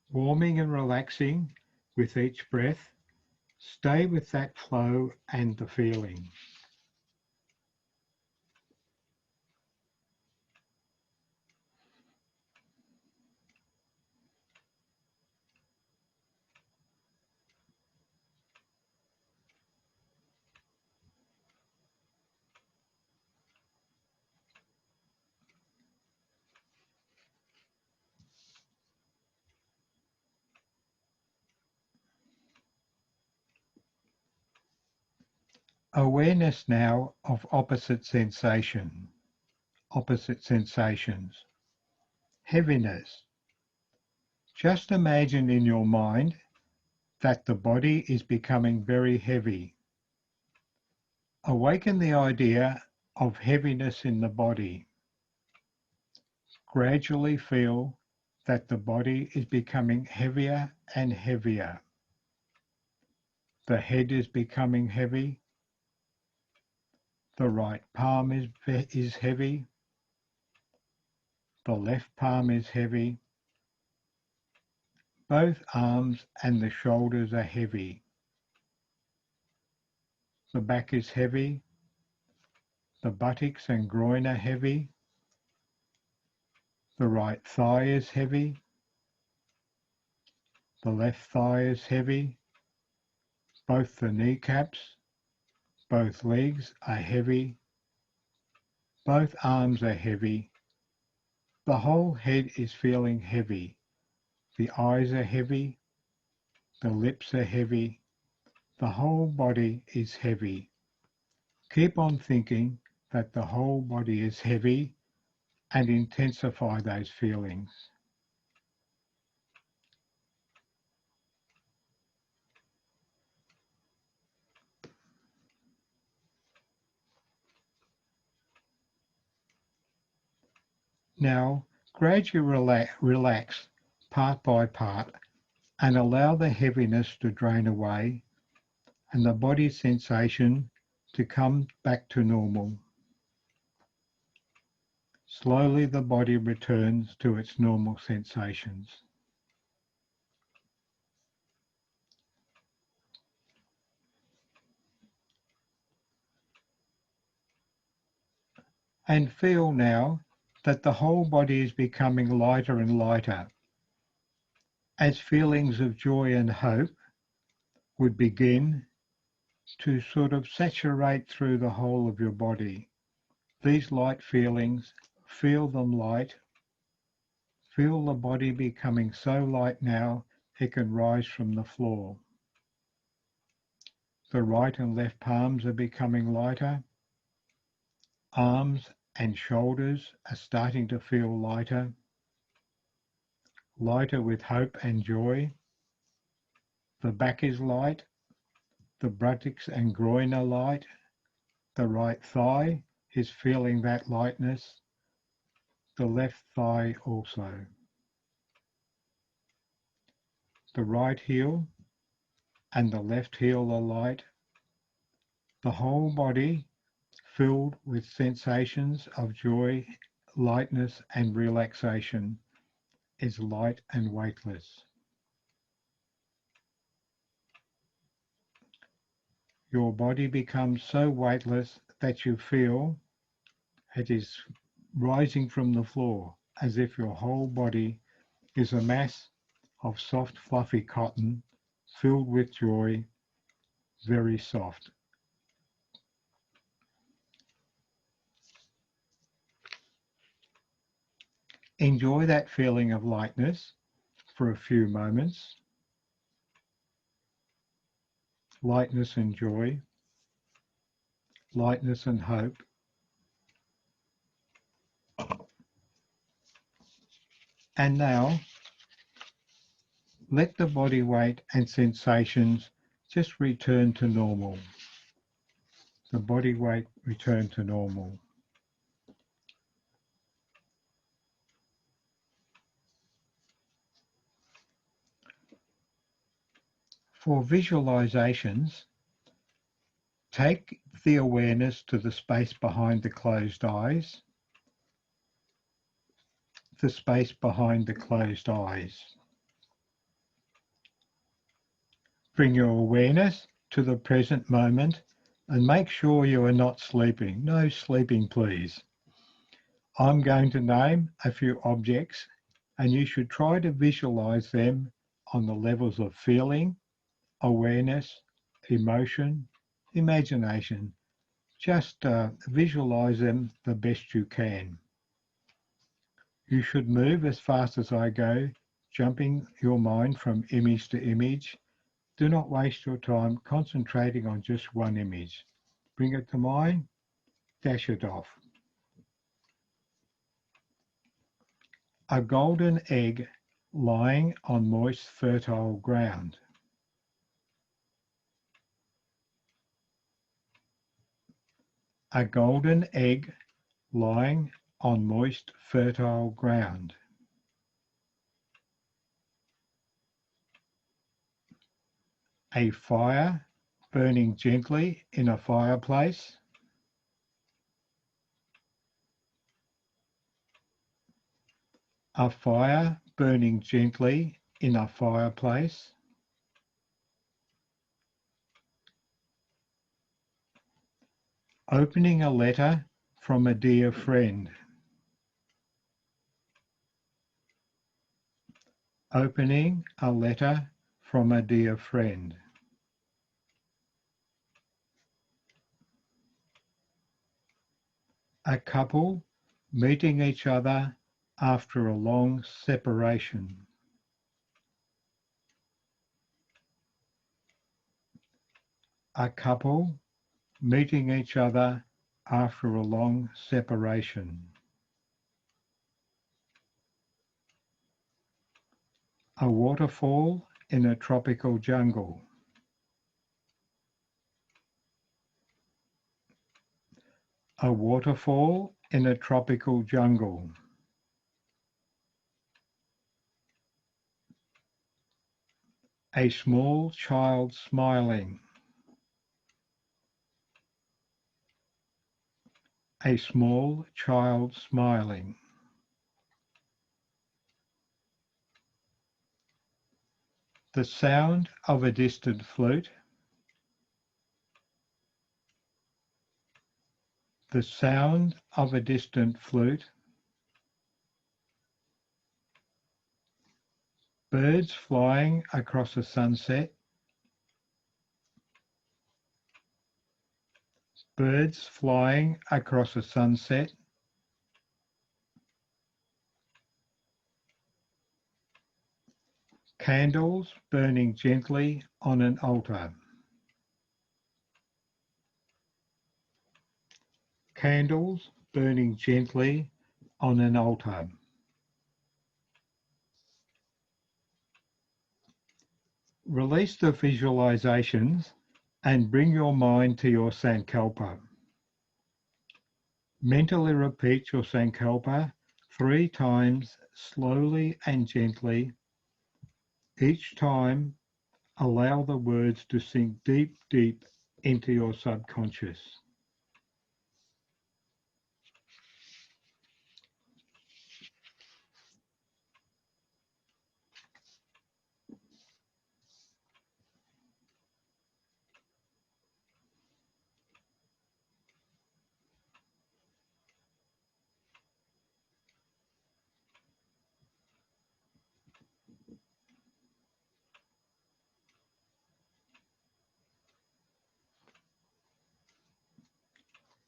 Warming and relaxing with each breath, stay with that flow and the feeling. Awareness now of opposite sensation. opposite sensations. Heaviness. Just imagine in your mind that the body is becoming very heavy. Awaken the idea of heaviness in the body. Gradually feel that the body is becoming heavier and heavier. The head is becoming heavy. The right palm is heavy. The left palm is heavy. Both arms and the shoulders are heavy. The back is heavy. The buttocks and groin are heavy. The right thigh is heavy. The left thigh is heavy. Both the kneecaps, both legs are heavy. Both arms are heavy. The whole head is feeling heavy. The eyes are heavy. The lips are heavy. The whole body is heavy. Keep on thinking that the whole body is heavy and intensify those feelings. Now, gradually relax part by part and allow the heaviness to drain away and the body sensation to come back to normal. Slowly the body returns to its normal sensations. And feel now that the whole body is becoming lighter and lighter as feelings of joy and hope would begin to sort of saturate through the whole of your body. These light feelings, feel them light. Feel the body becoming so light now it can rise from the floor. The right and left palms are becoming lighter. Arms and shoulders are starting to feel lighter. Lighter with hope and joy. The back is light. The buttocks and groin are light. The right thigh is feeling that lightness. The left thigh also. The right heel and the left heel are light. The whole body filled with sensations of joy, lightness and relaxation is light and weightless. Your body becomes so weightless that you feel it is rising from the floor as if your whole body is a mass of soft, fluffy cotton filled with joy, very soft. Enjoy that feeling of lightness for a few moments. Lightness and joy, lightness and hope. And now, let the body weight and sensations just return to normal. The body weight return to normal. For visualizations, take the awareness to the space behind the closed eyes, the space behind the closed eyes. Bring your awareness to the present moment and make sure you are not sleeping. No sleeping, please. I'm going to name a few objects and you should try to visualize them on the levels of feeling, awareness, emotion, imagination. Just visualize them the best you can. You should move as fast as I go, jumping your mind from image to image. Do not waste your time concentrating on just one image. Bring it to mind, dash it off. A golden egg lying on moist, fertile ground. A golden egg lying on moist, fertile ground. A fire burning gently in a fireplace. A fire burning gently in a fireplace. Opening a letter from a dear friend. Opening a letter from a dear friend. A couple meeting each other after a long separation. A couple meeting each other after a long separation. A waterfall in a tropical jungle. A waterfall in a tropical jungle. A small child smiling. A small child smiling. The sound of a distant flute. The sound of a distant flute. Birds flying across a sunset. Birds flying across a sunset. Candles burning gently on an altar. Candles burning gently on an altar. Release the visualizations and bring your mind to your Sankalpa. Mentally repeat your Sankalpa 3 times slowly and gently. Each time, allow the words to sink deep, deep into your subconscious.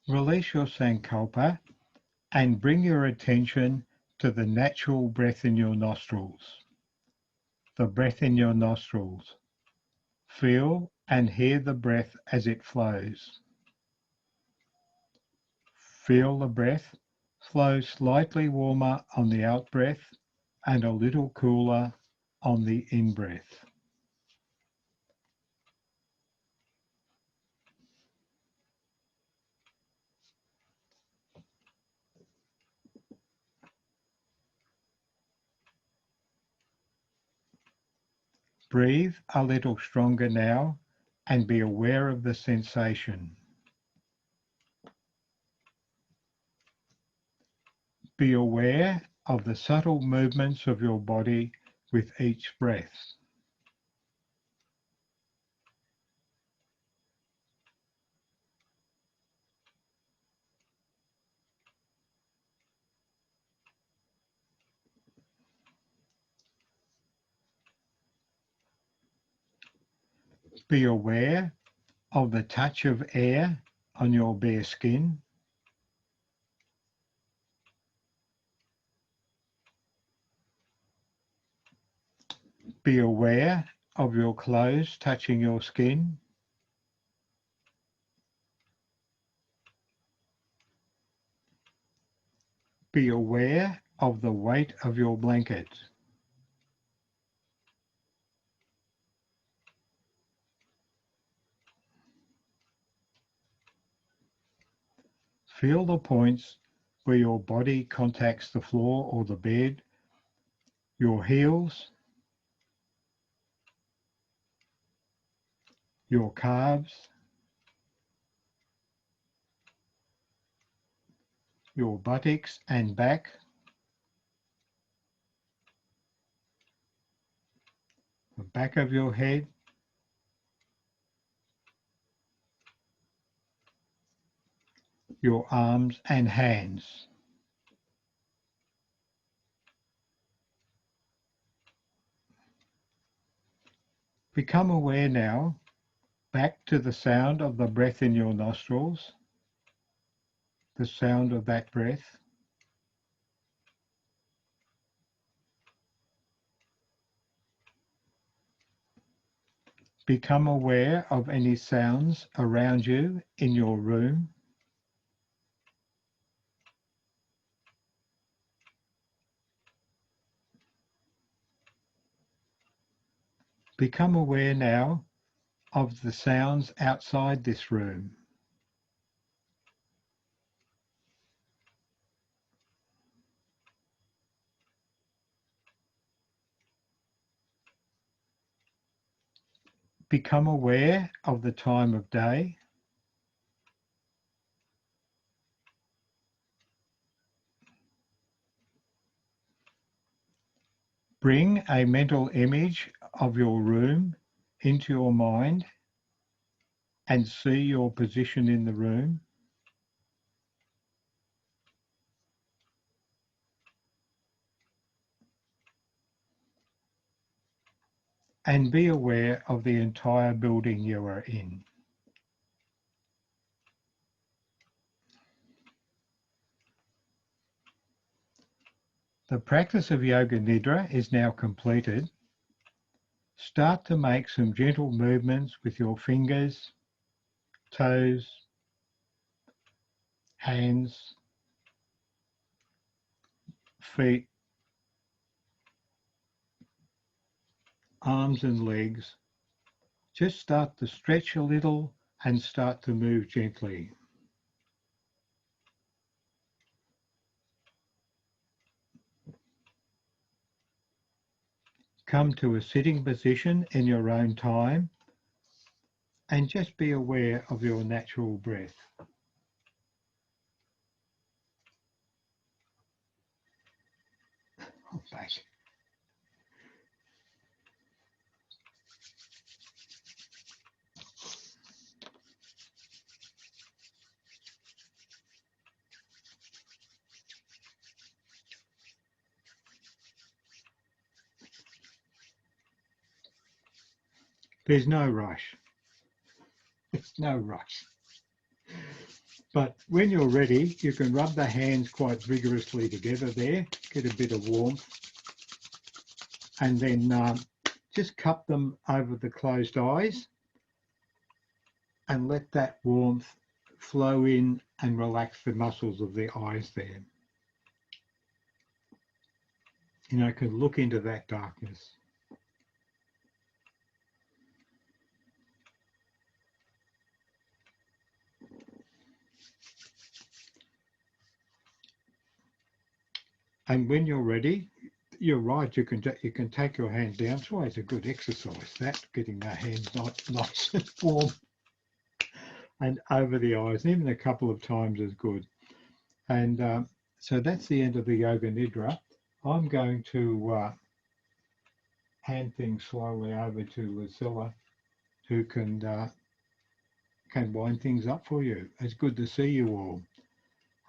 Release your Sankalpa and bring your attention to the natural breath in your nostrils. The breath in your nostrils. Feel and hear the breath as it flows. Feel the breath flow slightly warmer on the out-breath and a little cooler on the in-breath. Breathe a little stronger now and be aware of the sensation. Be aware of the subtle movements of your body with each breath. Be aware of the touch of air on your bare skin. Be aware of your clothes touching your skin. Be aware of the weight of your blanket. Feel the points where your body contacts the floor or the bed, your heels, your calves, your buttocks and back, the back of your head, your arms and hands. Become aware now, back to the sound of the breath in your nostrils, the sound of that breath. Become aware of any sounds around you in your room. Become aware now of the sounds outside this room. Become aware of the time of day. Bring a mental image of your room into your mind and see your position in the room. And be aware of the entire building you are in. The practice of Yoga Nidra is now completed. Start to make some gentle movements with your fingers, toes, hands, feet, arms and legs. Just start to stretch a little and start to move gently. Come to a sitting position in your own time and just be aware of your natural breath. Back. There's no rush. There's no rush. But when you're ready, you can rub the hands quite vigorously together there, get a bit of warmth, and then just cup them over the closed eyes and let that warmth flow in and relax the muscles of the eyes there. You know, you can look into that darkness. And when you're ready, you're right, you can take your hand down. It's always a good exercise, that, getting the hands nice and warm and over the eyes, even a couple of times is good. And so that's the end of the Yoga Nidra. I'm going to hand things slowly over to Lucilla, who can wind things up for you. It's good to see you all.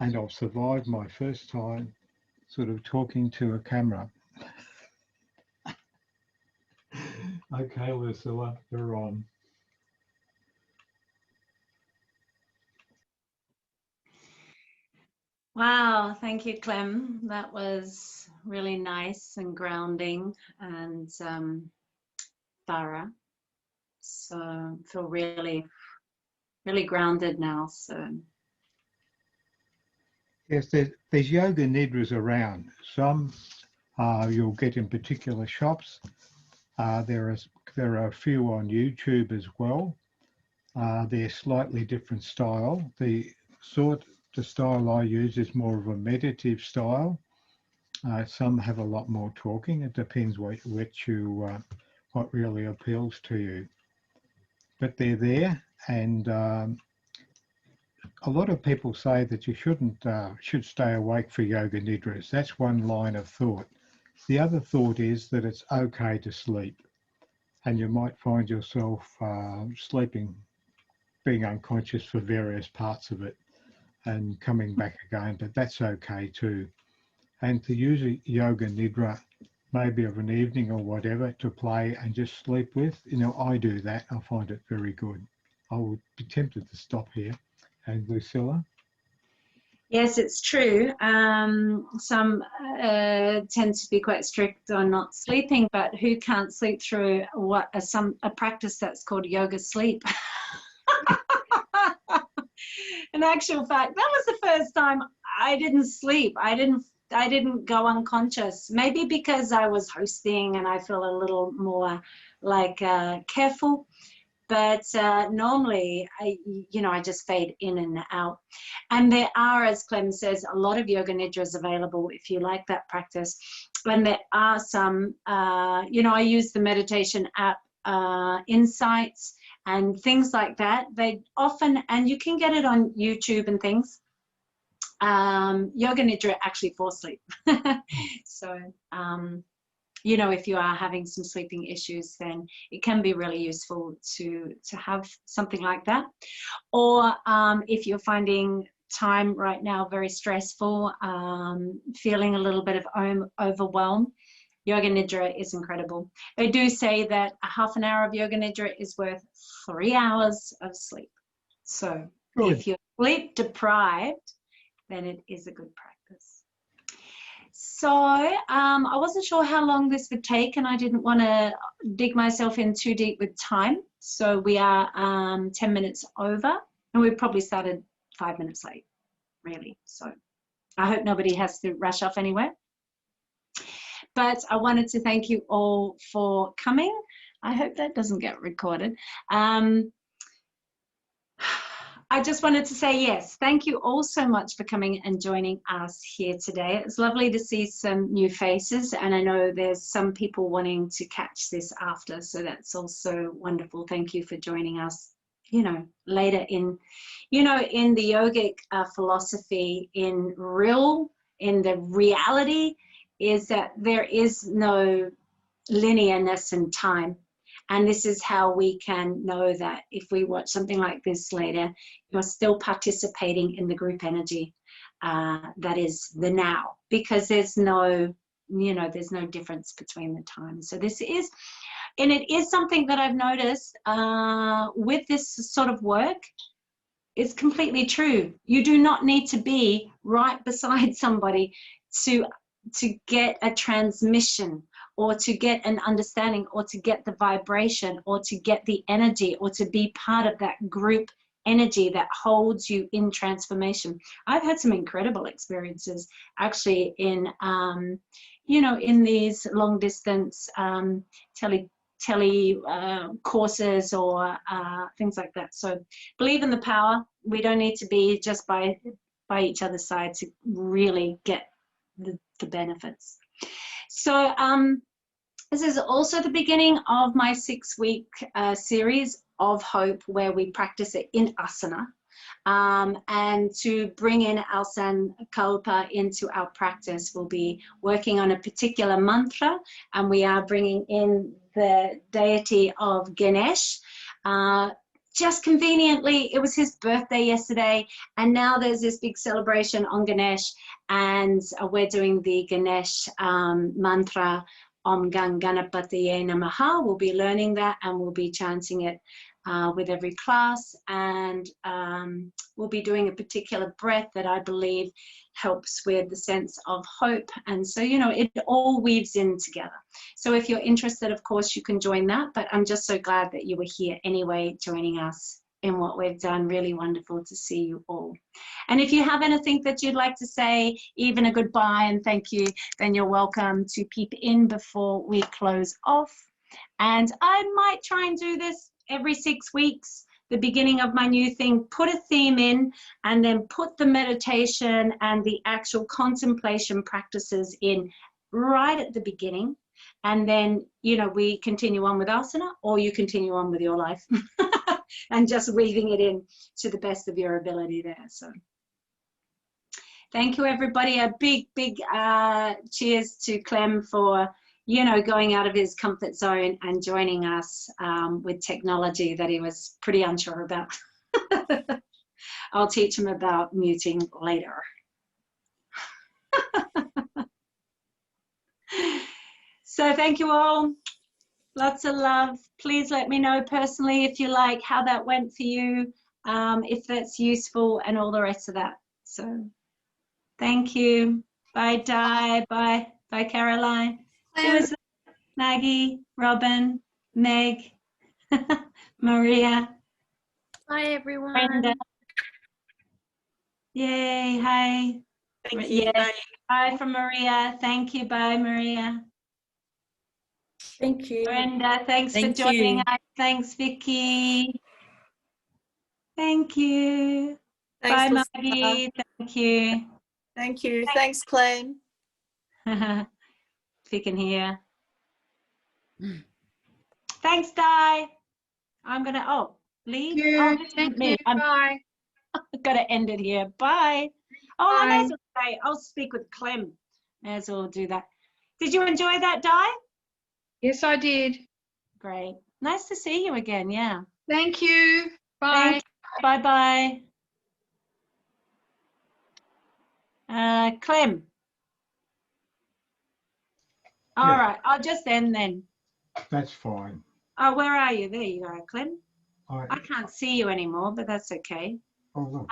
And I've survived my first time sort of talking to a camera. Okay, Lucilla, you're on. Wow, thank you, Clem. That was really nice and grounding and thorough. So I feel really, really grounded now. So Yes, there's yoga nidras around. Some you'll get in particular shops. There are a few on YouTube as well. They're slightly different style. The style I use is more of a meditative style. Some have a lot more talking. It depends what really appeals to you. But they're there, and a lot of people say that you should stay awake for yoga nidras. That's one line of thought. The other thought is that it's okay to sleep, and you might find yourself sleeping, being unconscious for various parts of it and coming back again, but that's okay too. And to use a yoga nidra, maybe of an evening or whatever, to play and just sleep with, I do that. I find it very good. I would be tempted to stop here. And Lucilla? Yes, it's true. Some tend to be quite strict on not sleeping, but who can't sleep through a practice that's called yoga sleep? In actual fact, that was the first time I didn't sleep. I didn't go unconscious. Maybe because I was hosting and I feel a little more like careful. But normally, I just fade in and out. And there are, as Clem says, a lot of yoga nidras available if you like that practice. And there are some, I use the meditation app Insights and things like that. They often, and you can get it on YouTube and things. Yoga Nidra actually for sleep. So, if you are having some sleeping issues, then it can be really useful to have something like that. Or if you're finding time right now very stressful, feeling a little bit of overwhelm, Yoga Nidra is incredible. They do say that a half an hour of Yoga Nidra is worth 3 hours of sleep. So if you're sleep deprived, then it is a good practice. So I wasn't sure how long this would take, and I didn't want to dig myself in too deep with time. So we are 10 minutes over, and we probably started 5 minutes late, really. So I hope nobody has to rush off anywhere. But I wanted to thank you all for coming. I hope that doesn't get recorded. I just wanted to say yes, thank you all so much for coming and joining us here today. It's lovely to see some new faces, and I know there's some people wanting to catch this after, so that's also wonderful. Thank you for joining us, later in the yogic philosophy, in the reality is that there is no linearness in time. And this is how we can know that if we watch something like this later, you're still participating in the group energy that is the now, because there's no difference between the time. So this is, and it is something that I've noticed with this sort of work. It's completely true. You do not need to be right beside somebody to get a transmission, or to get an understanding, or to get the vibration, or to get the energy, or to be part of that group energy that holds you in transformation. I've had some incredible experiences actually in these long distance tele courses or things like that. So believe in the power. We don't need to be just by each other's side to really get the benefits. So this is also the beginning of my 6-week series of hope, where we practice it in asana, and to bring in our Sankalpa into our practice, we'll be working on a particular mantra, and we are bringing in the deity of Ganesh. Just conveniently, it was his birthday yesterday, and now there's this big celebration on Ganesh, and we're doing the Ganesh mantra, Om Ganganapataye Namaha. We'll be learning that, and we'll be chanting it with every class, and we'll be doing a particular breath that I believe helps with the sense of hope. And so, it all weaves in together. So if you're interested, of course, you can join that, but I'm just so glad that you were here anyway, joining us in what we've done. Really wonderful to see you all. And if you have anything that you'd like to say, even a goodbye and thank you, then you're welcome to peep in before we close off. And I might try and do this every 6 weeks, the beginning of my new thing, put a theme in and then put the meditation and the actual contemplation practices in right at the beginning. And then, you know, we continue on with asana, or you continue on with your life and just weaving it in to the best of your ability there. So thank you, everybody. A big, big cheers to Clem for, you know, going out of his comfort zone and joining us with technology that he was pretty unsure about. I'll teach him about muting later. So thank you all. Lots of love. Please let me know personally if you like how that went for you, if that's useful and all the rest of that. So thank you. Bye, Di. Bye. Bye, Caroline. Who's Maggie, Robin, Meg, Maria. Hi, everyone. Brenda. Yay. Hi. Thank you. Yes. Bye. Bye from Maria. Thank you. Bye, Maria. Thank you. Brenda, thanks Thank for joining you. us. Thanks, Vicky. Thank you. Thanks, Bye, Lucinda. Maggie. Thank you. Thank you. Thanks, Clem. If you can hear. Thanks, Di. I'm going to, leave. Thank you. Oh, this Thank isn't me. you. I'm Bye. got to end it here. Bye. Oh, I may Bye. as well say, I'll speak with Clem. May as well do that. Did you enjoy that, Di? Yes, I did. Great. Nice to see you again. Yeah. Thank you. Bye. Thank you. Bye-bye. Clem. All Yeah. right. I'll just end then. That's fine. Oh, where are you? There you are, Clem. I I, can't see you anymore, but that's okay. oh, look.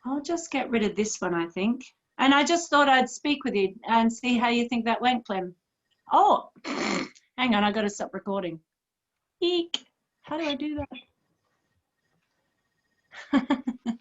I'll just get rid of this one, I think. And I just thought I'd speak with you and see how you think that went, Clem. Oh, hang on, I got to stop recording. Eek. How do I do that?